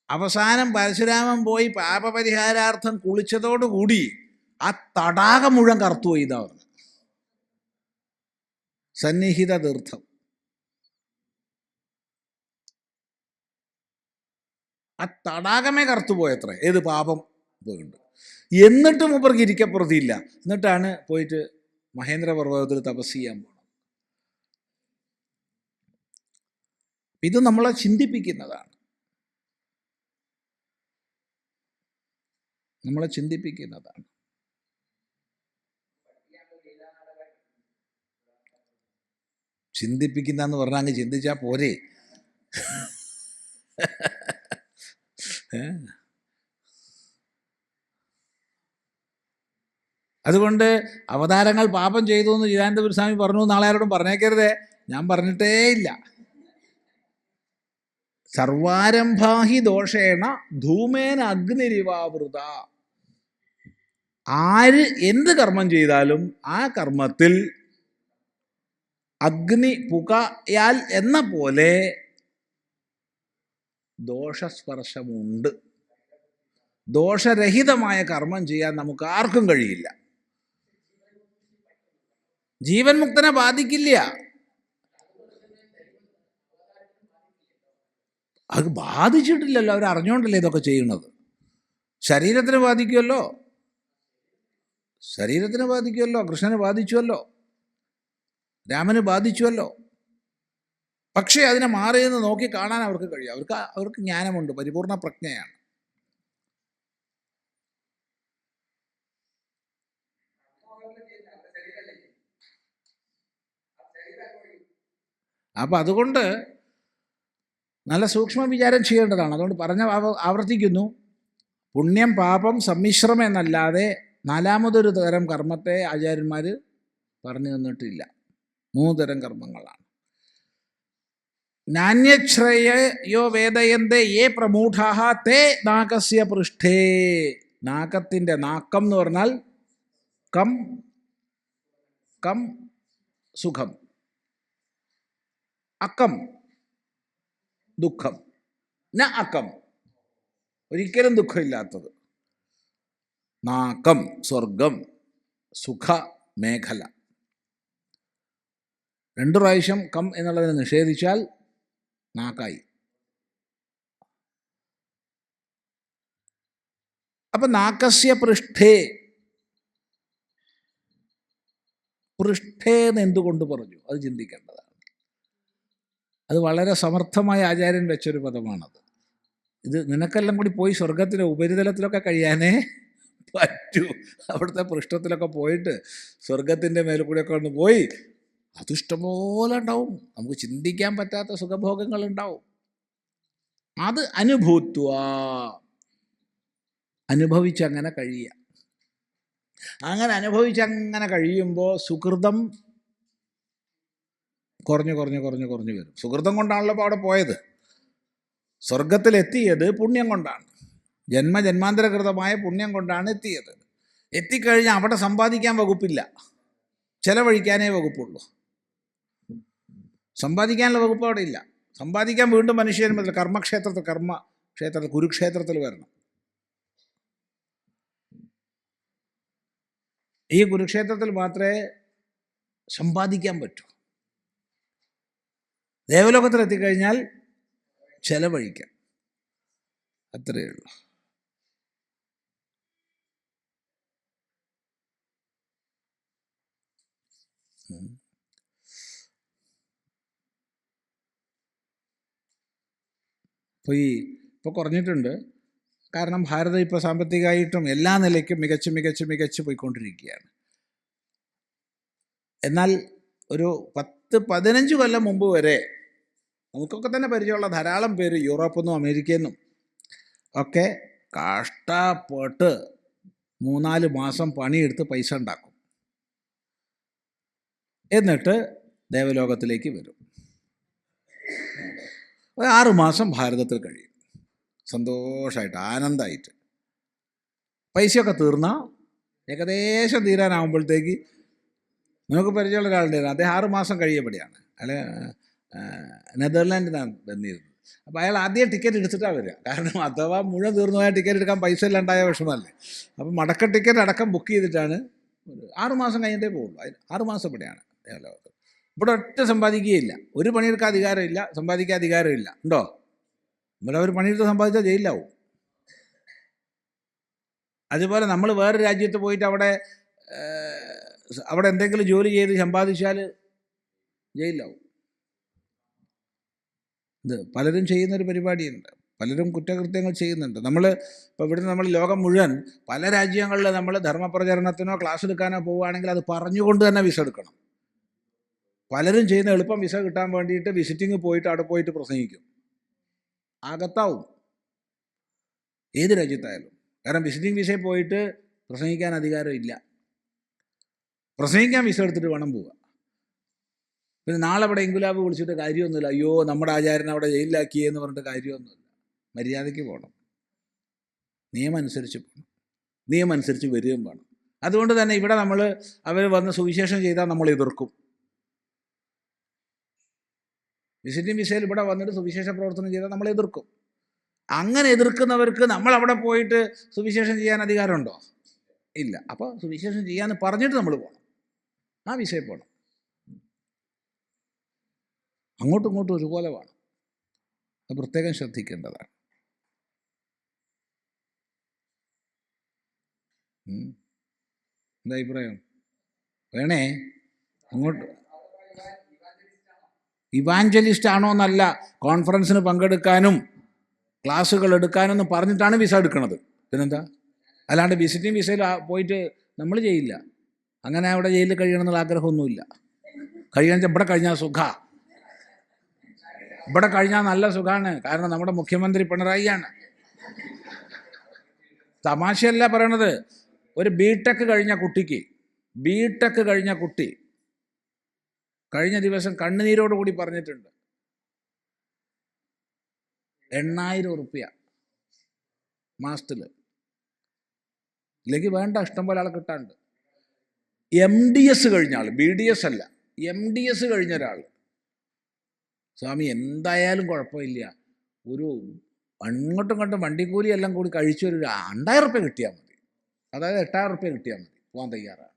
അവസാനം പരശുരാമൻ പോയി പാപപരിഹാരാർത്ഥം കുളിച്ചതോടുകൂടി ആ തടാകം മുഴുവൻ കറുത്തുപോയി. ഇതാ പറഞ്ഞു സന്നിഹിത തീർത്ഥം. ആ തടാകമേ കറുത്തുപോയത്രേ. ഏത് പാപം പോയിട്ടുണ്ട്. എന്നിട്ടും മൂപ്പർക്ക് ഇരിക്കപ്പുറത്തില്ല. എന്നിട്ടാണ് പോയിട്ട് മഹേന്ദ്രപർവ്വതത്തിൽ തപസ് ചെയ്യാൻ പോകണം. ഇത് നമ്മളെ ചിന്തിപ്പിക്കുന്നതാണ്, നമ്മളെ ചിന്തിപ്പിക്കുന്നതാണ്. ചിന്തിപ്പിക്കുന്ന പറഞ്ഞാൽ അങ്ങ് ചിന്തിച്ചാൽ പോരെ. അതുകൊണ്ട് അവതാരങ്ങൾ പാപം ചെയ്തു എന്ന് ചിദാനന്ദപുരസ്വാമി പറഞ്ഞു, നാളെ ആരോടും പറഞ്ഞേക്കരുതേ. ഞാൻ പറഞ്ഞിട്ടേ ഇല്ല. സർവാരംഭാഹി ദോഷേണ ധൂമേന അഗ്നിരിവാവൃത. ആര് എന്ത് കർമ്മം ചെയ്താലും ആ കർമ്മത്തിൽ അഗ്നി പുകയാൽ എന്ന പോലെ ദോഷസ്പർശമുണ്ട്. ദോഷരഹിതമായ കർമ്മം ചെയ്യാൻ നമുക്ക് ആർക്കും കഴിയില്ല. ജീവൻ മുക്തനെ ബാധിക്കില്ല. അത് ബാധിച്ചിട്ടില്ലല്ലോ, അവർ അറിഞ്ഞുകൊണ്ടല്ലേ ഇതൊക്കെ ചെയ്യുന്നത്. ശരീരത്തിന് ബാധിക്കുമല്ലോ, ശരീരത്തിന് ബാധിക്കുമല്ലോ. കൃഷ്ണന് ബാധിച്ചുവല്ലോ, രാമന് ബാധിച്ചുവല്ലോ. പക്ഷേ അതിനെ മാറി നിന്ന് നോക്കി കാണാൻ അവർക്ക് കഴിയും. അവർക്ക് ജ്ഞാനമുണ്ട്, പരിപൂർണ പ്രജ്ഞയാണ്. അപ്പം അതുകൊണ്ട് നല്ല സൂക്ഷ്മ വിചാരം ചെയ്യേണ്ടതാണ്. അതുകൊണ്ട് ആവർത്തിക്കുന്നു, പുണ്യം പാപം സമ്മിശ്രം എന്നല്ലാതെ നാലാമതൊരു തരം കർമ്മത്തെ ആചാര്യന്മാർ പറഞ്ഞു തന്നിട്ടില്ല. 3 തരം കർമ്മങ്ങളാണ്. നാന്യശ്രേയോ വേദയന്തേ യേ പ്രമൂഢാഃ തേ നാകസ്യ പൃഷ്ഠേ. നാക്കത്തിൻ്റെ നാക്കം എന്ന് പറഞ്ഞാൽ കം കം സുഖം, അക്കം ദുഃഖം, ന അക്കം ഒരിക്കലും ദുഃഖമില്ലാത്തത്. നാക്കം സ്വർഗം, സുഖ മേഖല. 2 പ്രാവശ്യം കം എന്നുള്ളതിനെ നിഷേധിച്ചാൽ നാക്കായി. അപ്പം നാക്കസ്യ പൃഷ്ഠേ, പൃഷ്ഠേന്ന് എന്തുകൊണ്ട് പറഞ്ഞു അത് ചിന്തിക്കേണ്ടതാണ്. അത് വളരെ സമർത്ഥമായ ആചാര്യൻ വെച്ചൊരു പദമാണത്. ഇത് നിനക്കെല്ലാം കൂടി പോയി സ്വർഗത്തിലെ ഉപരിതലത്തിലൊക്കെ കഴിയാനേ പറ്റൂ. അവിടുത്തെ പൃഷ്ഠത്തിലൊക്കെ പോയിട്ട് സ്വർഗത്തിൻ്റെ മേലെ കൂടെയൊക്കെ ഒന്ന് പോയി അതിഷ്ടംപോലെ ഉണ്ടാവും. നമുക്ക് ചിന്തിക്കാൻ പറ്റാത്ത സുഖഭോഗങ്ങൾ ഉണ്ടാവും. അത് അനുഭവിച്ചങ്ങനെ കഴിയുക. അങ്ങനെ അനുഭവിച്ചങ്ങനെ കഴിയുമ്പോൾ സുകൃതം കുറഞ്ഞു വരും. സുകൃതം കൊണ്ടാണല്ലോ ഇപ്പോൾ അവിടെ പോയത്. സ്വർഗത്തിലെത്തിയത് പുണ്യം കൊണ്ടാണ്. ജന്മജന്മാന്തരകൃതമായ പുണ്യം കൊണ്ടാണ് എത്തിയത്. എത്തിക്കഴിഞ്ഞാൽ അവിടെ സമ്പാദിക്കാൻ വകുപ്പില്ല, ചെലവഴിക്കാനേ വകുപ്പുള്ളൂ. സമ്പാദിക്കാനുള്ള വകുപ്പ് അവിടെ ഇല്ല. സമ്പാദിക്കാൻ വീണ്ടും മനുഷ്യൻ കർമ്മക്ഷേത്രത്തിൽ കുരുക്ഷേത്രത്തിൽ വരണം. ഈ കുരുക്ഷേത്രത്തിൽ മാത്രമേ സമ്പാദിക്കാൻ പറ്റൂ. ദേവലോകത്തിലെത്തിക്കഴിഞ്ഞാൽ ചെലവഴിക്കാം, അത്രയേ ഉള്ളൂ. ഇപ്പോൾ കുറഞ്ഞിട്ടുണ്ട്. കാരണം ഭാരതം ഇപ്പോൾ സാമ്പത്തികമായിട്ടും എല്ലാ നിലയ്ക്കും മികച്ച് പോയിക്കൊണ്ടിരിക്കുകയാണ്. എന്നാൽ ഒരു 10-15 കൊല്ലം മുമ്പ് വരെ നമുക്കൊക്കെ തന്നെ പരിചയമുള്ള ധാരാളം പേര് യൂറോപ്പിൽ നിന്നും അമേരിക്കയിൽ നിന്നും ഒക്കെ കഷ്ടപ്പെട്ട് 3-4 മാസം പണിയെടുത്ത് പൈസ ഉണ്ടാക്കും. എന്നിട്ട് ദേവലോകത്തിലേക്ക് വരും. 6 മാസം ഭാരതത്തിൽ കഴിയും സന്തോഷമായിട്ട്, ആനന്ദമായിട്ട്. പൈസയൊക്കെ തീർന്നാൽ ഏകദേശം തീരാനാകുമ്പോഴത്തേക്ക് നമുക്ക് പരിചയമുള്ള ഒരാളുണ്ടായിരുന്നു. അദ്ദേഹം 6 മാസം കഴിയപ്പെടുകയാണ്. അയാൾ നെതർലാൻഡിനാണ് വന്നിരുന്നത്. അപ്പോൾ അയാൾ ആദ്യം ടിക്കറ്റ് എടുത്തിട്ടാണ് വരിക. കാരണം അഥവാ മുഴുവൻ തീർന്നു പോയാൽ ടിക്കറ്റ് എടുക്കാൻ പൈസ ഇല്ലാണ്ടായ വിഷമമല്ലേ. അപ്പോൾ മടക്ക ടിക്കറ്റ് അടക്കം ബുക്ക് ചെയ്തിട്ടാണ് 6 മാസം കഴിഞ്ഞിട്ടേ പോകുള്ളൂ. 6 മാസം ഇവിടെയാണ് ദേവലോകത്ത്. ഇവിടെ ഒറ്റ സമ്പാദിക്കുകയില്ല, ഒരു പണിയെടുക്കാൻ അധികാരമില്ല, സമ്പാദിക്കാൻ അധികാരമില്ല. ഉണ്ടോ? ഇവിടെ അവർ പണിയെടുത്ത് സമ്പാദിച്ചാൽ ജയിലിലാവും. അതുപോലെ നമ്മൾ വേറെ രാജ്യത്ത് പോയിട്ട് അവിടെ എന്തെങ്കിലും ജോലി ചെയ്ത് സമ്പാദിച്ചാൽ ജയിലിലാവും. ഇത് പലരും ചെയ്യുന്നൊരു പരിപാടിയുണ്ട്. പലരും കുറ്റകൃത്യങ്ങൾ ചെയ്യുന്നുണ്ട്. ഇപ്പോൾ ഇവിടുന്ന് നമ്മൾ ലോകം മുഴുവൻ പല രാജ്യങ്ങളിൽ നമ്മൾ ധർമ്മപ്രചരണത്തിനോ ക്ലാസ് എടുക്കാനോ പോവുകയാണെങ്കിൽ അത് പറഞ്ഞുകൊണ്ട് തന്നെ വിസ എടുക്കണം. പലരും ചെയ്യുന്ന എളുപ്പം വിസ കിട്ടാൻ വേണ്ടിയിട്ട് വിസിറ്റിംഗ് പോയിട്ട് അവിടെ പോയിട്ട് പ്രസംഗിക്കും. അകത്താവും ഏത് രാജ്യത്തായാലും. കാരണം വിസിറ്റിംഗ് വിസയിൽ പോയിട്ട് പ്രസംഗിക്കാൻ അധികാരമില്ല. പ്രസംഗിക്കാൻ വിസ എടുത്തിട്ട് വേണം പോവുക. പിന്നെ നാളെ അവിടെ ഇൻകുലാബ് വിളിച്ചിട്ട് കാര്യമൊന്നുമില്ല. അയ്യോ നമ്മുടെ ആചാര്യനെ അവിടെ ജയിലിലാക്കിയെന്ന് പറഞ്ഞിട്ട് കാര്യമൊന്നുമില്ല. മര്യാദയ്ക്ക് പോകണം, നിയമം അനുസരിച്ച് പോകണം, നിയമം അനുസരിച്ച് വരികയും വേണം. അതുകൊണ്ട് തന്നെ ഇവിടെ അവർ വന്ന് സുവിശേഷം ചെയ്താൽ നമ്മൾ എതിർക്കും. വിസിറ്റിംഗ് വിസയിൽ ഇവിടെ വന്നിട്ട് സുവിശേഷ പ്രവർത്തനം ചെയ്താൽ നമ്മൾ എതിർക്കും. അങ്ങനെ എതിർക്കുന്നവർക്ക് നമ്മൾ അവിടെ പോയിട്ട് സുവിശേഷം ചെയ്യാൻ അധികാരമുണ്ടോ? ഇല്ല. അപ്പോൾ സുവിശേഷം ചെയ്യാമെന്ന് പറഞ്ഞിട്ട് നമ്മൾ പോകണം, ആ വിസയിൽ പോകണം. അങ്ങോട്ടും ഇങ്ങോട്ടും ഒരുപോലെ വേണം. അത് പ്രത്യേകം ശ്രദ്ധിക്കേണ്ടതാണ്. എന്താ അഭിപ്രായം? വേണേ അങ്ങോട്ട് ഇവാഞ്ചലിസ്റ്റ് ആണോ എന്നല്ല, കോൺഫറൻസിന് പങ്കെടുക്കാനും ക്ലാസ്സുകൾ എടുക്കാനൊന്നും പറഞ്ഞിട്ടാണ് വിസ എടുക്കുന്നത്. പിന്നെന്താ? അല്ലാണ്ട് വിസിറ്റിംഗ് വിസയിൽ പോയിട്ട് നമ്മൾ ചെയ്യില്ല. അങ്ങനെ അവിടെ ജയിലിൽ കഴിയണം എന്നുള്ള ആഗ്രഹമൊന്നുമില്ല. കഴിയാൻ ഇവിടെ കഴിഞ്ഞാൽ സുഖ. ഇവിടെ കഴിഞ്ഞാൽ നല്ല സുഖമാണ്, കാരണം നമ്മുടെ മുഖ്യമന്ത്രി പിണറായിയാണ്. തമാശയല്ല പറയണത്. ഒരു ബിടെക് കഴിഞ്ഞ കുട്ടി കഴിഞ്ഞ ദിവസം കണ്ണുനീരോടുകൂടി പറഞ്ഞിട്ടുണ്ട്, 8,000 റുപ്യ മാസത്തിൽ. ഇല്ലെങ്കിൽ വേണ്ട, ഇഷ്ടം പോലെ ആളെ കിട്ടാണ്ട്. MDS കഴിഞ്ഞ ആൾ, BDS അല്ല, MDS കഴിഞ്ഞ ഒരാൾ, സ്വാമി എന്തായാലും കുഴപ്പമില്ല, ഒരു അങ്ങോട്ടും ഇങ്ങോട്ടും വണ്ടിക്കൂലി എല്ലാം കൂടി കഴിച്ചൊരു 2,000 റുപ്യ കിട്ടിയാൽ മതി, അതായത് 8,000 റുപ്യ കിട്ടിയാൽ മതി, പോകാൻ തയ്യാറാണ്.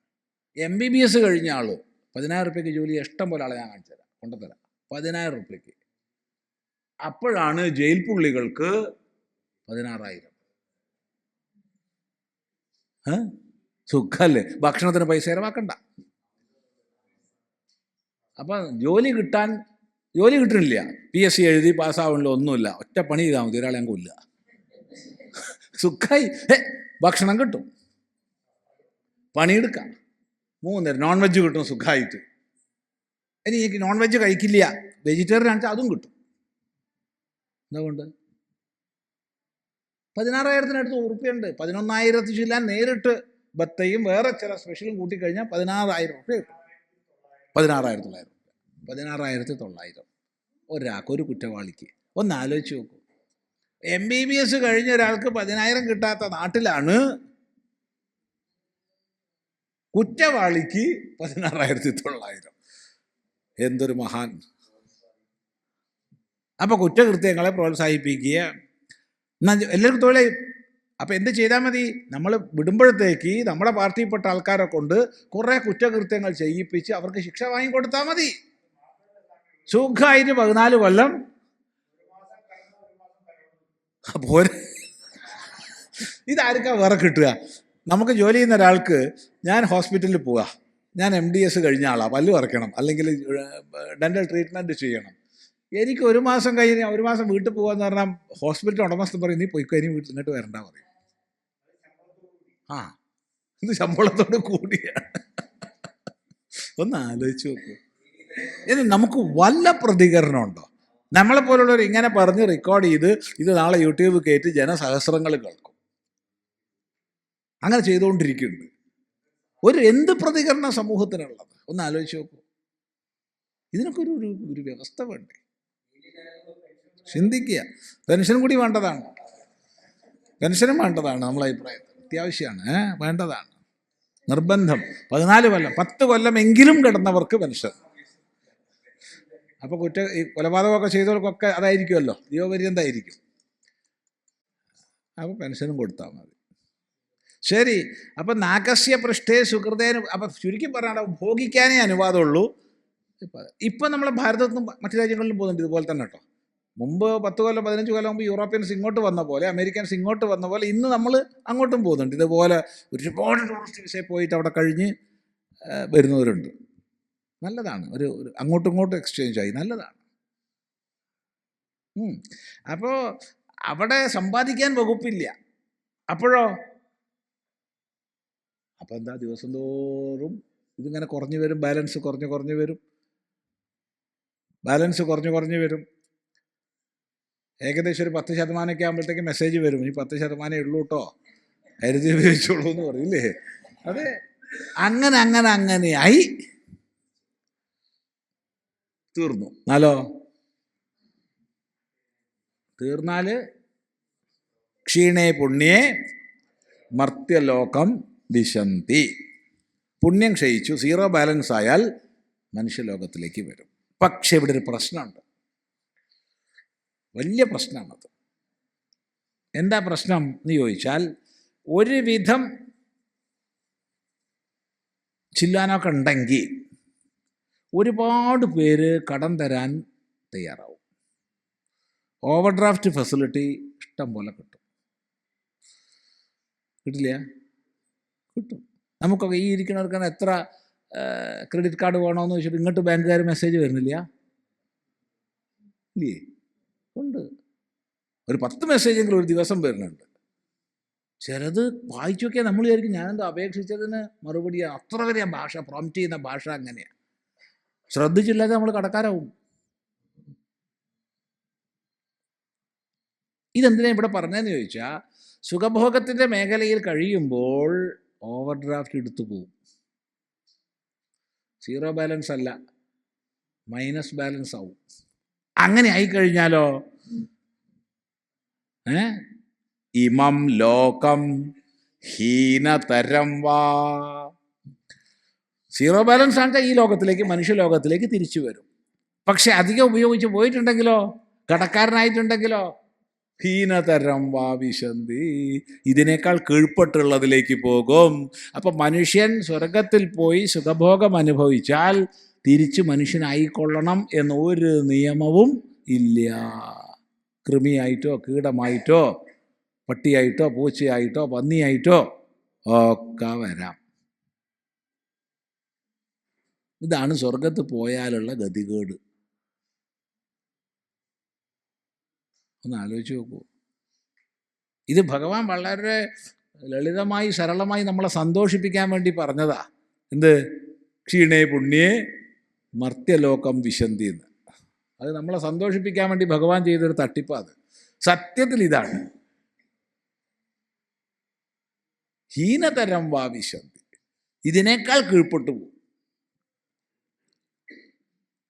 MBBS കഴിഞ്ഞ ആൾ 10,000 റുപ്യക്ക് ജോലി ഇഷ്ടം പോലെ ആളെ ഞാൻ കാണിച്ചു തരാം, കൊണ്ടുതരാം, 10,000 റുപ്യക്ക്. അപ്പോഴാണ് ജയിൽ പുള്ളികൾക്ക് 16,000. സുഖല്ലേ, ഭക്ഷണത്തിന് പൈസ ചിലവാക്കണ്ട. അപ്പം ജോലി കിട്ടണില്ല, PSC എഴുതി പാസ്സാവണില്ല, ഒന്നുമില്ല, ഒറ്റ പണി ചെയ്താൽ മതി, ഒരാളെ ഞാൻ കൊല്ലുക, സുഖമായി. ഭക്ഷണം കിട്ടും, പണിയെടുക്കാം, 3 നേരം നോൺ വെജ് കിട്ടും സുഖമായിട്ട്. ഇനി എനിക്ക് നോൺ വെജ് കഴിക്കില്ല, വെജിറ്റേറിയൻ ആണെച്ചാൽ അതും കിട്ടും. എന്തുകൊണ്ട്? 16,000 ഉറുപ്പ്യുണ്ട്. 11,000 ചില്ലാൻ നേരിട്ട് ബത്തയും വേറെ ചില സ്പെഷ്യലും കൂട്ടിക്കഴിഞ്ഞാൽ 16,000 റുപ്യ കിട്ടും. 16,900 16,900 ഒരാൾക്ക്, ഒരു കുറ്റവാളിക്ക്. ഒന്ന് ആലോചിച്ച് നോക്കൂ. MBBS കഴിഞ്ഞ ഒരാൾക്ക് 10,000 കിട്ടാത്ത നാട്ടിലാണ് കുറ്റവാളിക്ക് 16,900. എന്തൊരു മഹാൻ. അപ്പോൾ കുറ്റകൃത്യങ്ങളെ പ്രോത്സാഹിപ്പിക്കുക, എന്നാൽ എല്ലാവർക്കും തൊഴിലായി. അപ്പോൾ എന്ത് ചെയ്താൽ മതി? നമ്മൾ വിടുമ്പോഴത്തേക്ക് നമ്മുടെ പാർട്ടിയിൽപ്പെട്ട ആൾക്കാരെ കൊണ്ട് കുറേ കുറ്റകൃത്യങ്ങൾ ചെയ്യിപ്പിച്ച് അവർക്ക് ശിക്ഷ വാങ്ങിക്കൊടുത്താൽ മതി. സുഖമായിട്ട് 14 കൊല്ലം പോരെ. ഇതാർക്കാ വേറെ കിട്ടുക? നമുക്ക് ജോലി ചെയ്യുന്ന ഒരാൾക്ക്, ഞാൻ ഹോസ്പിറ്റലിൽ പോവുക, ഞാൻ MDS കഴിഞ്ഞ ആളാണ്, പല്ല് പറിക്കണം, അല്ലെങ്കിൽ ഡെൻ്റൽ ട്രീറ്റ്മെൻറ്റ് ചെയ്യണം, എനിക്ക് 1 മാസം കഴിഞ്ഞ് 1 മാസം വീട്ടിൽ പോകാമെന്ന് പറഞ്ഞാൽ ഹോസ്പിറ്റൽ ഉടമസ്ഥൻ പറയും, നീ പോയിക്കോ, ഇനി വീട്ടിൽ ഇങ്ങോട്ട് വരണ്ട പറയും. ഇത് ശമ്പളത്തോട് കൂടിയാണ്. ഒന്ന് ആലോചിച്ച് നോക്കൂ. ഇനി നമുക്ക് വല്ല പ്രതികരണം ഉണ്ടോ? നമ്മളെപ്പോലുള്ളവർ ഇങ്ങനെ പറഞ്ഞ് റെക്കോർഡ് ചെയ്ത് ഇത് നാളെ യൂട്യൂബ് കയറ്റി ജനസഹസ്രങ്ങൾ കേൾക്കും. അങ്ങനെ ചെയ്തുകൊണ്ടിരിക്കുന്നുണ്ട്. എന്ത് പ്രതികരണ സമൂഹത്തിനുള്ളത്? ഒന്ന് ആലോചിച്ച് നോക്കൂ. ഇതിനൊക്കെ ഒരു വ്യവസ്ഥ വേണ്ടേ? ചിന്തിക്കുക. പെൻഷനും കൂടി വേണ്ടതാണ്, പെൻഷനും വേണ്ടതാണ്, നമ്മളെ അഭിപ്രായത്തിൽ അത്യാവശ്യമാണ്, വേണ്ടതാണ്, നിർബന്ധം. 14 കൊല്ലം 10 കൊല്ലമെങ്കിലും കിടന്നവർക്ക് പെൻഷൻ. അപ്പോൾ ഈ കൊലപാതകമൊക്കെ ചെയ്തവർക്കൊക്കെ അതായിരിക്കുമല്ലോ, ജീവപര്യന്തമായിരിക്കും. അപ്പോൾ പെൻഷനും കൊടുത്താൽ മതി. ശരി. അപ്പം നാഗസ്യ പൃഷ്ഠേ സുഹൃതേന്, അപ്പം ചുരുക്കി പറഞ്ഞാൽ ഭോഗിക്കാനേ അനുവാദമുള്ളൂ. ഇപ്പം നമ്മളെ ഭാരതത്തിനും മറ്റു രാജ്യങ്ങളിലും പോകുന്നുണ്ട് ഇതുപോലെ തന്നെ കേട്ടോ. മുമ്പ് 10 കൊല്ലം 15 കൊല്ലം മുമ്പ് യൂറോപ്യൻസ് ഇങ്ങോട്ട് വന്ന പോലെ, അമേരിക്കൻസ് ഇങ്ങോട്ട് വന്ന പോലെ ഇന്ന് നമ്മൾ അങ്ങോട്ടും പോകുന്നുണ്ട്. ഇതുപോലെ ഒരുപാട് ടൂറിസ്റ്റ് വിസയിൽ പോയിട്ട് അവിടെ കഴിഞ്ഞ് വരുന്നവരുണ്ട്. നല്ലതാണ്, ഒരു അങ്ങോട്ടും ഇങ്ങോട്ടും എക്സ്ചേഞ്ച് ആയി, നല്ലതാണ്. അപ്പോൾ അവിടെ സമ്പാദിക്കാൻ വകുപ്പില്ല. അപ്പോഴോ? അപ്പോൾ എന്താ, ദിവസം തോറും ഇതിങ്ങനെ കുറഞ്ഞു വരും, ബാലൻസ് കുറഞ്ഞു വരും, ബാലൻസ് കുറഞ്ഞു വരും. ഏകദേശം ഒരു 10% ആകുമ്പോഴത്തേക്ക് മെസ്സേജ് വരും, ഈ 10% ഉള്ളൂ കേട്ടോ, കരുതി ഉപയോഗിച്ചോളൂ എന്ന് പറയില്ലേ. അതെ, അങ്ങനെയായി തീർന്നു. തീർന്നാൽ ക്ഷീണേ പുണ്യേ മർത്യലോകം ദിശന്തി. പുണ്യം ക്ഷയിച്ചു, 0 ബാലൻസ് ആയാൽ മനുഷ്യലോകത്തിലേക്ക് വരും. പക്ഷെ ഇവിടെ ഒരു പ്രശ്നമുണ്ട്, വലിയ പ്രശ്നമാണത്. എന്താ പ്രശ്നം എന്ന് ചോദിച്ചാൽ, ഒരുവിധം ചില്ലാനൊക്കെ ഉണ്ടെങ്കിൽ ഒരുപാട് പേര് കടം തരാൻ തയ്യാറാവും. ഓവർ ഡ്രാഫ്റ്റ് ഫെസിലിറ്റി ഇഷ്ടം പോലെ കിട്ടും. കിട്ടില്ല? കിട്ടും. നമുക്കൊക്കെ ഈ ഇരിക്കുന്നവർക്കാണ് എത്ര ക്രെഡിറ്റ് കാർഡ് വേണമെന്ന് ചോദിച്ചിട്ട് ഇങ്ങോട്ട് ബാങ്കുകാർ മെസ്സേജ് വരുന്നില്ല? ഇല്ലേ? ഉണ്ട്. ഒരു 10 മെസ്സേജെങ്കിലും ഒരു ദിവസം വരുന്നുണ്ട്. ചിലത് വായിച്ചു നോക്കിയാൽ നമ്മൾ വിചാരിക്കും ഞാനെന്താ അപേക്ഷിച്ചതിന് മറുപടിയാണ്. അത്ര വരെയാ ഭാഷ, പ്രോംപ്റ്റ് ചെയ്യുന്ന ഭാഷ അങ്ങനെയാണ്. ശ്രദ്ധിച്ചില്ലാതെ നമ്മൾ കടക്കാരാവും. ഇതെന്തിനാ ഇവിടെ പറഞ്ഞതെന്ന് ചോദിച്ചാൽ, സുഖഭോഗത്തിൻ്റെ മേഖലയിൽ കഴിയുമ്പോൾ ഓവർ ഡ്രാഫ്റ്റ് എടുത്തു പോകും. സീറോ ബാലൻസ് അല്ല, മൈനസ് ബാലൻസ് ആവും. അങ്ങനെ ആയിക്കഴിഞ്ഞാലോ ഇമം ലോകം ഹീനതരം വാ. സീറോ ബാലൻസ് ആണെങ്കിൽ ഈ ലോകത്തിലേക്ക്, മനുഷ്യലോകത്തിലേക്ക് തിരിച്ചു വരും. പക്ഷെ അധികം ഉപയോഗിച്ച് പോയിട്ടുണ്ടെങ്കിലോ, കടക്കാരനായിട്ടുണ്ടെങ്കിലോ, ഹീനതരം വാ വിശന്തി, ഇതിനേക്കാൾ കീഴ്പ്പെട്ടുള്ളതിലേക്ക് പോകും. അപ്പം മനുഷ്യൻ സ്വർഗത്തിൽ പോയി സുഖഭോഗം അനുഭവിച്ചാൽ തിരിച്ച് മനുഷ്യനായിക്കൊള്ളണം എന്നൊരു നിയമവും ഇല്ല. കൃമിയായിട്ടോ കീടമായിട്ടോ പട്ടിയായിട്ടോ പൂച്ചയായിട്ടോ പന്നിയായിട്ടോ ഒക്കെ വരാം. ഇതാണ് സ്വർഗത്ത് പോയാലുള്ള ഗതികേട്. ഒന്ന് ആലോചിച്ച് നോക്കൂ. ഇത് ഭഗവാൻ വളരെ ലളിതമായി സരളമായി നമ്മളെ സന്തോഷിപ്പിക്കാൻ വേണ്ടി പറഞ്ഞതാ. എന്ത്? ക്ഷീണേ പുണ്യേ മർത്യലോകം വിശന്തി എന്ന്. അത് നമ്മളെ സന്തോഷിപ്പിക്കാൻ വേണ്ടി ഭഗവാൻ ചെയ്തൊരു തട്ടിപ്പാത്. സത്യത്തിൽ ഇതാണ് ഹീനതരം വാ വിശന്തി, ഇതിനേക്കാൾ കീഴ്പ്പെട്ടു പോകും.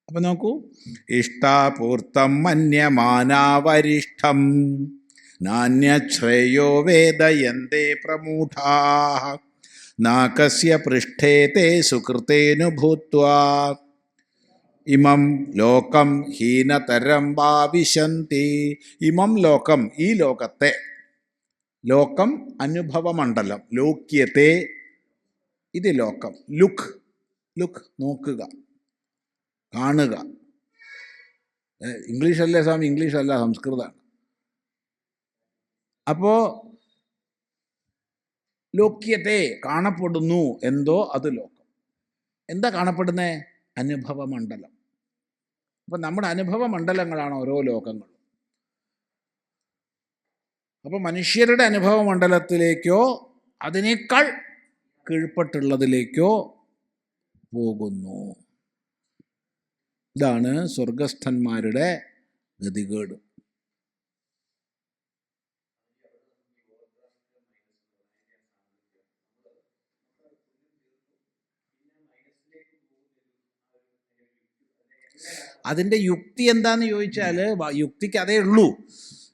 അപ്പൊ നോക്കൂ, ഇഷ്ടാപൂർത്തം മന്യമാനാവരിഷ്ഠം നാന്യശ്രേയോ വേദയന്തേ പ്രമൂഢാ നാകസ്യ പൃഷ്ഠേ തേ സുകൃതേനു ഭൂത്വാ ഇമം ലോകം ഹീനതരം വാ വിശന്തി. ഇമം ലോകം, ഈ ലോകത്തെ, ലോകം അനുഭവമണ്ഡലം, ലോക്യത്തെ, ഇത് ലോകം. ലുക്ക്, ലുക്ക് നോക്കുക, കാണുക. ഇംഗ്ലീഷല്ലേ സ്വാമി? ഇംഗ്ലീഷല്ല, സംസ്കൃതമാണ്. അപ്പോൾ ലോക്യത്തെ കാണപ്പെടുന്നു എന്തോ, അത് ലോകം. എന്താ കാണപ്പെടുന്നേ? അനുഭവമണ്ഡലം. അപ്പം നമ്മുടെ അനുഭവമണ്ഡലങ്ങളാണ് ഓരോ ലോകങ്ങളും. അപ്പോൾ മനുഷ്യരുടെ അനുഭവമണ്ഡലത്തിലേക്കോ അതിനേക്കാൾ കീഴ്പ്പെട്ടുള്ളതിലേക്കോ പോകുന്നു. ഇതാണ് സ്വർഗസ്ഥന്മാരുടെ ഗതികേട്. അതിൻ്റെ യുക്തി എന്താന്ന് ചോദിച്ചാൽ, യുക്തിക്ക് അതേ ഉള്ളൂ.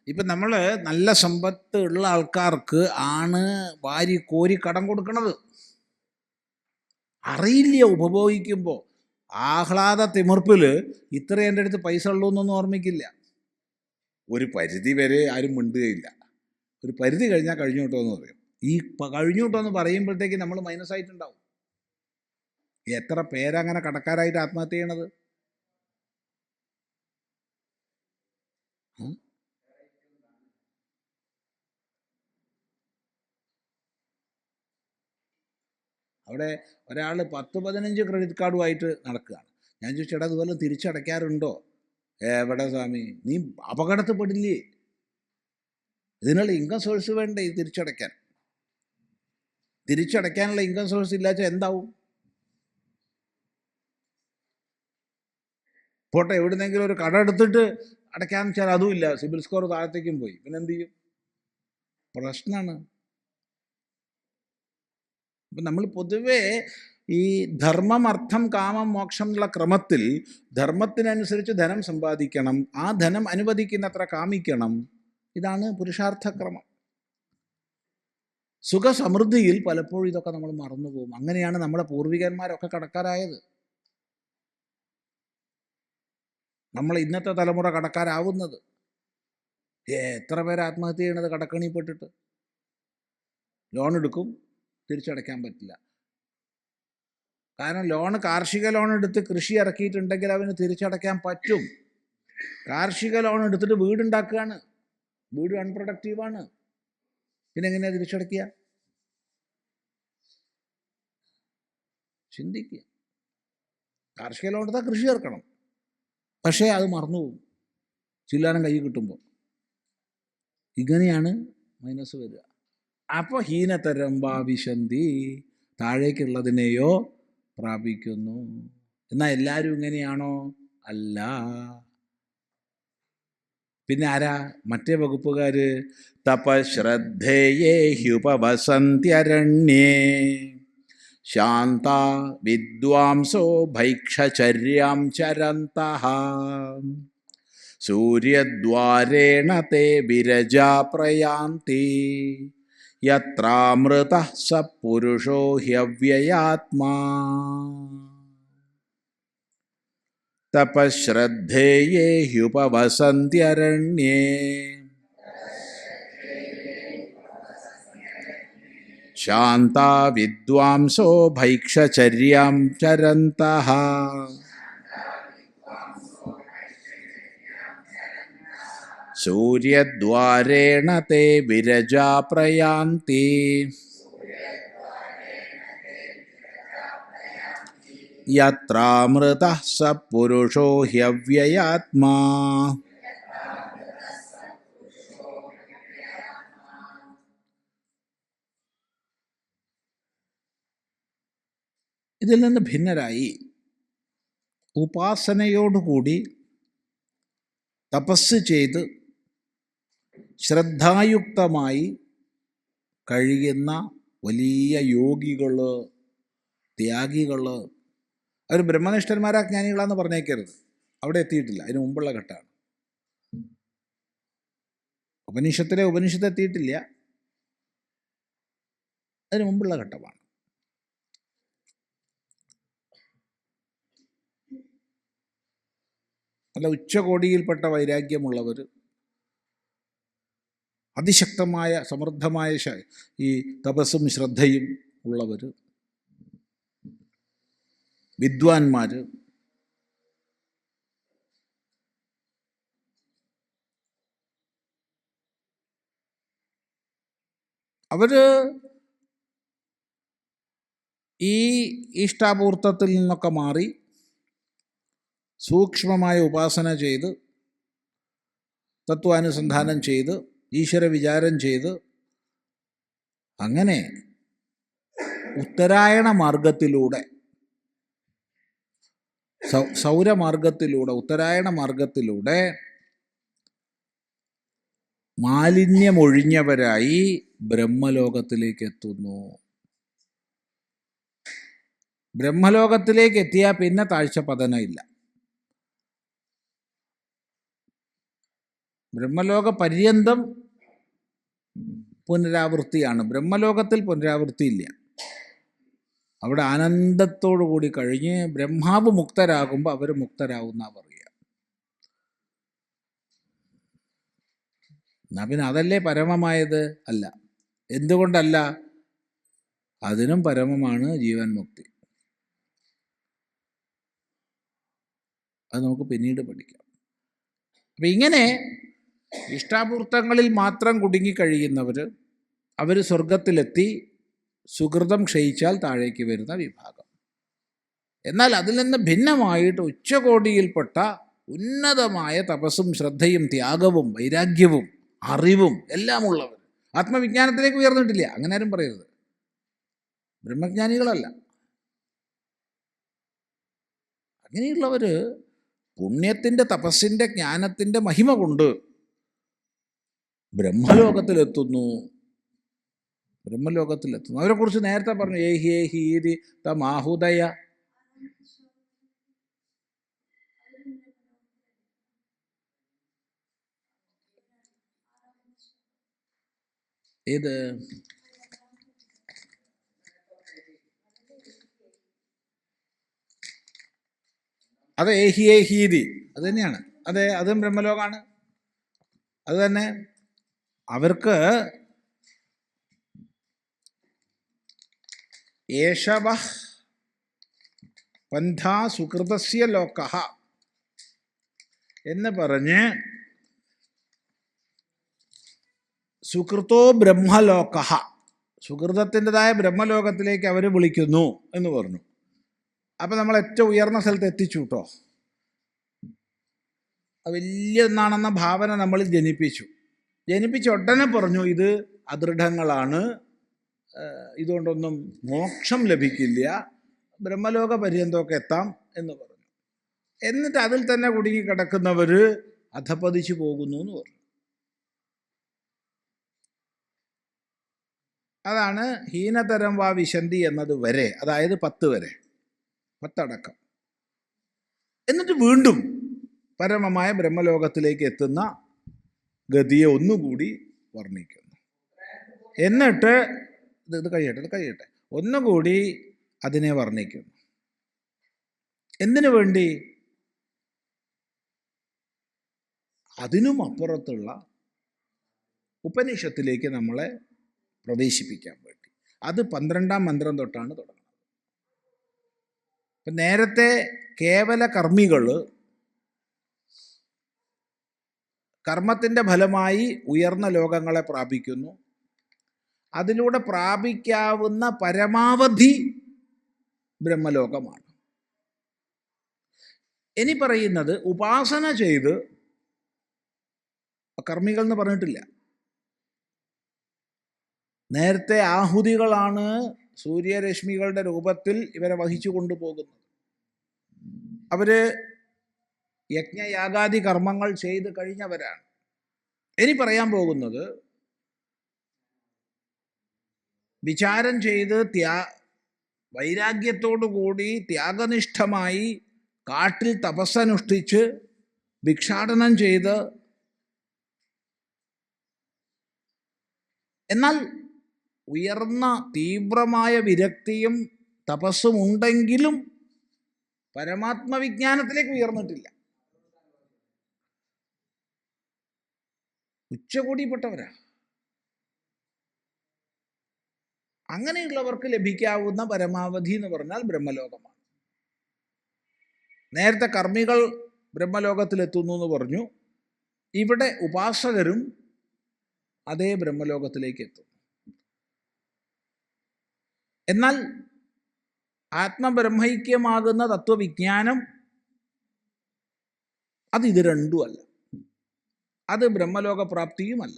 ഇപ്പം നമ്മൾ നല്ല സമ്പത്ത് ഉള്ള ആൾക്കാർക്ക് ആണ് വാരി കോരി കടം കൊടുക്കണത്. അറിയില്ല ഉപഭോഗിക്കുമ്പോൾ. ആഹ്ലാദ തിമിർപ്പിൽ ഇത്ര എൻ്റെ അടുത്ത് പൈസ ഉള്ളൂ എന്നൊന്നും ഓർമ്മിക്കില്ല. ഒരു പരിധി വരെ ആരും മിണ്ടുകയില്ല. ഒരു പരിധി കഴിഞ്ഞാൽ കഴിഞ്ഞു കേട്ടോ എന്ന് പറയും. ഈ കഴിഞ്ഞു കേട്ടോ എന്ന് പറയുമ്പോഴത്തേക്ക് നമ്മൾ മൈനസായിട്ടുണ്ടാവും. എത്ര പേരങ്ങനെ കടക്കാരായിട്ട് ആത്മഹത്യ ചെയ്യണത്? അവിടെ ഒരാൾ 10-15 ക്രെഡിറ്റ് കാർഡുമായിട്ട് നടക്കുകയാണ്. ഞാൻ ചോദിച്ചേട്ടാ അതുപോലെ തിരിച്ചടയ്ക്കാറുണ്ടോ? എവിടെ സ്വാമി, നീ അപകടത്തിൽപ്പെടില്ലേ? ഇതിനുള്ള ഇൻകം സോഴ്സ് വേണ്ടേ ഇത് തിരിച്ചടയ്ക്കാൻ? തിരിച്ചടയ്ക്കാനുള്ള ഇൻകം സോഴ്സ് ഇല്ലാച്ചാൽ എന്താവും? പോട്ടെ, എവിടുന്നെങ്കിലും ഒരു കട എടുത്തിട്ട് അടയ്ക്കാന്ന് വെച്ചാൽ അതും ഇല്ല, സിബിൽ സ്കോർ താഴത്തേക്കും പോയി, പിന്നെ എന്ത് ചെയ്യും? പ്രശ്നമാണ്. അപ്പം നമ്മൾ പൊതുവേ ഈ ധർമ്മം, അർത്ഥം, കാമം, മോക്ഷം എന്നുള്ള ക്രമത്തിൽ ധർമ്മത്തിനനുസരിച്ച് ധനം സമ്പാദിക്കണം, ആ ധനം അനുവദിക്കുന്നത്ര കാമിക്കണം. ഇതാണ് പുരുഷാർത്ഥക്രമം. സുഖസമൃദ്ധിയിൽ പലപ്പോഴും ഇതൊക്കെ നമ്മൾ മറന്നുപോകും. അങ്ങനെയാണ് നമ്മുടെ പൂർവികന്മാരൊക്കെ കടക്കാരായത്. നമ്മൾ ഇന്നത്തെ തലമുറ കടക്കാരാവുന്നത്. എത്ര പേര് ആത്മഹത്യ ചെയ്യണത് കടക്കണിപ്പെട്ടിട്ട്? ലോൺ എടുക്കും, തിരിച്ചടയ്ക്കാൻ പറ്റില്ല. കാരണം ലോൺ, കാർഷിക ലോൺ എടുത്ത് കൃഷി ഇറക്കിയിട്ടുണ്ടെങ്കിൽ അവന് തിരിച്ചടയ്ക്കാൻ പറ്റും. കാർഷിക ലോൺ എടുത്തിട്ട് വീടുണ്ടാക്കുകയാണ്, വീട് അൺപ്രൊഡക്റ്റീവാണ്, പിന്നെ എങ്ങനെയാണ് തിരിച്ചടയ്ക്കുക? ചിന്തിക്കുക. കാർഷിക ലോൺ എടുത്താൽ കൃഷി ഇറക്കണം, പക്ഷേ അത് മറന്നുപോകും ചില്ലാനം കൈ കിട്ടുമ്പോൾ. ഇങ്ങനെയാണ് മൈനസ് വരിക. അപ്പോൾ ഹീനതരം ഭാവിശന്തി, താഴേക്കുള്ളതിനെയോ പ്രാപിക്കുന്നു. എന്നാൽ എല്ലാവരും ഇങ്ങനെയാണോ? അല്ല. പിന്നെ ആരാ മറ്റേ വകുപ്പുകാർ? തപശ്രദ്ധേയേ ഹ്യുപവസന്ത്യരണ്യേ ശാന്ത വിദ്വാംസോ ഭൈക്ഷചര്യാം ചരന്തഃ സൂര്യദ്വാരേണ തേ വിരജാ പ്രയാന്തി യത്രാമൃതഃ സ പുരുഷോ ഹ്യവ്യയാത്മാ. തപശ്രദ്ധേയേ ഹ്യുപവസന്ത്യരണ്യേ ശാന്ത വിദ്വാംസോ ഭൈക്ഷചര്യാം ചരന്തഃ സൂര്യദ്വാരേണ തേ വിരജാ പ്രയാന്തി യത്രാമൃതഃ സ പുരുഷോ ഹ്യവ്യയാത്മാ. ഇതിൽ നിന്ന് ഭിന്നരായി ഉപാസനയോടുകൂടി തപസ് ചെയ്ത് ശ്രദ്ധായുക്തമായി കഴിയുന്ന വലിയ യോഗികൾ, ത്യാഗികൾ, അവർ ബ്രഹ്മനിഷ്ഠന്മാരാ ജ്ഞാനികളാന്ന് പറഞ്ഞേക്കരുത്. അവിടെ എത്തിയിട്ടില്ല, അതിന് മുമ്പുള്ള ഘട്ടമാണ്. ഉപനിഷത്ത് എത്തിയിട്ടില്ല, അതിന് മുമ്പുള്ള ഘട്ടമാണ്. നല്ല ഉച്ചകോടിയിൽപ്പെട്ട വൈരാഗ്യമുള്ളവർ, അതിശക്തമായ സമൃദ്ധമായ ഈ തപസ്സും ശ്രദ്ധയും ഉള്ളവർ, വിദ്വാൻമാർ, അവർ ഈ ഇഷ്ടാപൂർത്തത്തിൽ നിന്നൊക്കെ മാറി സൂക്ഷ്മമായ ഉപാസന ചെയ്ത് തത്വാനുസന്ധാനം ചെയ്ത് ഈശ്വര വിചാരം ചെയ്ത് അങ്ങനെ ഉത്തരായണ മാർഗത്തിലൂടെ, സൗരമാർഗത്തിലൂടെ, ഉത്തരായണ മാർഗത്തിലൂടെ മാലിന്യമൊഴിഞ്ഞവരായി ബ്രഹ്മലോകത്തിലേക്ക് എത്തുന്നു. ബ്രഹ്മലോകത്തിലേക്ക് എത്തിയാൽ പിന്നെ താഴ്ചപതനം ഇല്ല. ബ്രഹ്മലോക പര്യന്തം പുനരാവൃത്തിയാണ്. ബ്രഹ്മലോകത്തിൽ പുനരാവൃത്തിയില്ല. അവിടെ ആനന്ദത്തോടു കൂടി കഴിഞ്ഞ് ബ്രഹ്മാവ് മുക്തരാകുമ്പോൾ അവർ മുക്തരാകുന്ന പറയുക. എന്നാ പിന്നെ അതല്ലേ പരമമായത്? അല്ല. എന്തുകൊണ്ടല്ല? അതിനും പരമമാണ് ജീവൻ മുക്തി. അത് നമുക്ക് പിന്നീട് പഠിക്കാം. അപ്പം ഇങ്ങനെ ഇഷ്ടാപൂർത്തങ്ങളിൽ മാത്രം കുടുങ്ങിക്കഴിയുന്നവർ, അവർ സ്വർഗത്തിലെത്തി സുകൃതം ക്ഷയിച്ചാൽ താഴേക്ക് വരുന്ന വിഭാഗം. എന്നാൽ അതിൽ നിന്ന് ഭിന്നമായിട്ട് ഉച്ചകോടിയിൽപ്പെട്ട ഉന്നതമായ തപസ്സും ശ്രദ്ധയും ത്യാഗവും വൈരാഗ്യവും അറിവും എല്ലാം ഉള്ളവർ, ആത്മവിജ്ഞാനത്തിലേക്ക് ഉയർന്നിട്ടില്ല, അങ്ങനെ ആരും പറയരുത്, ബ്രഹ്മജ്ഞാനികളല്ല. അങ്ങനെയുള്ളവർ പുണ്യത്തിൻ്റെ, തപസ്സിൻ്റെ, ജ്ഞാനത്തിൻ്റെ മഹിമ കൊണ്ട് ബ്രഹ്മലോകത്തിലെത്തുന്നു. അവരെക്കുറിച്ച് നേരത്തെ പറഞ്ഞു, ഏഹി ഏഹീതി തമാഹുദയ. ഏത്? അത് ഏഹി ഏഹീതി, അത് തന്നെയാണ്. അതെ, അതും ബ്രഹ്മലോകമാണ്. അത് തന്നെ. അവർക്ക് ഏഷവ പന്ഥാ സുകൃതസ്യ ലോകഃ എന്ന് പറഞ്ഞ് സുകൃതോ ബ്രഹ്മലോകഃ, സുകൃതത്തിൻ്റെതായ ബ്രഹ്മലോകത്തിലേക്ക് അവർ വിളിക്കുന്നു എന്ന് പറഞ്ഞു. അപ്പം നമ്മൾ ഏറ്റവും ഉയർന്ന സ്ഥലത്ത് എത്തിച്ചു കേട്ടോ. വലിയ ഒന്നാണെന്ന ഭാവന നമ്മൾ ജനിപ്പിച്ച ഉടനെ പറഞ്ഞു ഇത് അദൃഢങ്ങളാണ്, ഇതുകൊണ്ടൊന്നും മോക്ഷം ലഭിക്കില്ല, ബ്രഹ്മലോക പര്യന്തമൊക്കെ എത്താം എന്ന് പറഞ്ഞു. എന്നിട്ട് അതിൽ തന്നെ കുടുങ്ങിക്കിടക്കുന്നവർ അധപ്പതിച്ചു പോകുന്നു എന്ന് പറഞ്ഞു. അതാണ് ഹീനതരം വാ വിശന്തി എന്നത് വരെ, അതായത് 10 വരെ, 10 അടക്കം. എന്നിട്ട് വീണ്ടും പരമമായ ബ്രഹ്മലോകത്തിലേക്ക് എത്തുന്ന ഗതിയെ ഒന്നുകൂടി വർണ്ണിക്കുന്നു. എന്നിട്ട് ഇത് കഴിയട്ടെ ഒന്നുകൂടി അതിനെ വർണ്ണിക്കുന്നു. എന്തിനു വേണ്ടി? അതിനും അപ്പുറത്തുള്ള ഉപനിഷത്തിലേക്ക് നമ്മളെ പ്രവേശിപ്പിക്കാൻ വേണ്ടി. അത് 12ാം മന്ത്രം തൊട്ടാണ് തുടങ്ങുന്നത്. ഇപ്പം നേരത്തെ കേവല കർമ്മികൾ കർമ്മത്തിൻ്റെ ഫലമായി ഉയർന്ന ലോകങ്ങളെ പ്രാപിക്കുന്നു. അതിലൂടെ പ്രാപിക്കാവുന്ന പരമാവധി ബ്രഹ്മലോകമാണ്. ഇനി പറയുന്നത് ഉപാസന ചെയ്ത്, കർമ്മികൾ എന്ന് പറഞ്ഞിട്ടില്ല, നേരത്തെ ആഹുതികളാണ് സൂര്യരശ്മികളുടെ രൂപത്തിൽ ഇവരെ വഹിച്ചു കൊണ്ടുപോകുന്നത്. അവർ യജ്ഞയാഗാദി കർമ്മങ്ങൾ ചെയ്ത് കഴിഞ്ഞവരാണ്. ഇനി പറയാൻ പോകുന്നത് വിചാരം ചെയ്ത് വൈരാഗ്യത്തോടുകൂടി ത്യാഗനിഷ്ഠമായി കാട്ടിൽ തപസ്സനുഷ്ഠിച്ച് ഭിക്ഷാടനം ചെയ്ത്, എന്നാൽ ഉയർന്ന തീവ്രമായ വിരക്തിയും തപസ്സും ഉണ്ടെങ്കിലും പരമാത്മവിജ്ഞാനത്തിലേക്ക് ഉയർന്നിട്ടില്ല. ഉച്ചകോടിപ്പെട്ടവരാ. അങ്ങനെയുള്ളവർക്ക് ലഭിക്കാവുന്ന പരമാവധി എന്ന് പറഞ്ഞാൽ ബ്രഹ്മലോകമാണ്. നേരത്തെ കർമ്മികൾ ബ്രഹ്മലോകത്തിലെത്തുന്നു എന്ന് പറഞ്ഞു. ഇവിടെ ഉപാസകരും അതേ ബ്രഹ്മലോകത്തിലേക്ക് എത്തും. എന്നാൽ ആത്മബ്രഹ്മൈക്യമാകുന്ന തത്വവിജ്ഞാനം ഇത് രണ്ടുമല്ല. അത് ബ്രഹ്മലോകപ്രാപ്തിയുമല്ല.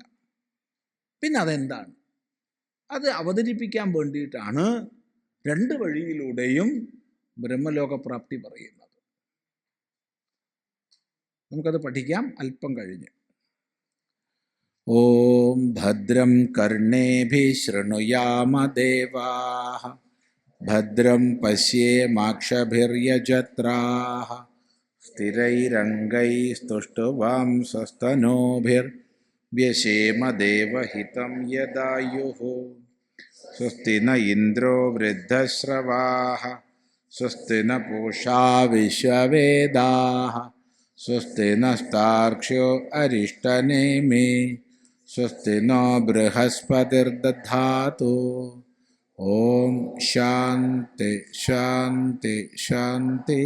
പിന്നെ അതെന്താണ്? അത് അവതരിപ്പിക്കാൻ വേണ്ടിയിട്ടാണ് 2 വഴിയിലൂടെയും ബ്രഹ്മലോകപ്രാപ്തി പറയുന്നത്. നമുക്കത് പഠിക്കാം അല്പം കഴിഞ്ഞ്. ഓം ഭദ്രം കർണേഭിഃ ശൃണുയാമ ദേവാഃ ഭദ്രം പശ്യേമാക്ഷഭിർയജത്രാഃ സ്ഥിരൈരംഗൈസ്തുഷ്ടവാംസസ്തനൂഭിർവ്യശേമ ദേവഹിതം യദായുഃ. സ്വസ്തി ന ഇന്ദ്രോ വൃദ്ധശ്രവാഃ സ്വസ്തി ന പൂഷാ വിശ്വവേദാഃ സ്വസ്തി നസ്താർക്ഷ്യോ അരിഷ്ടനേമി സ്വസ്തി നോ ബൃഹസ്പതിർദധാതു. ഓം ശാന്തി ശാന്തി ശാന്തി.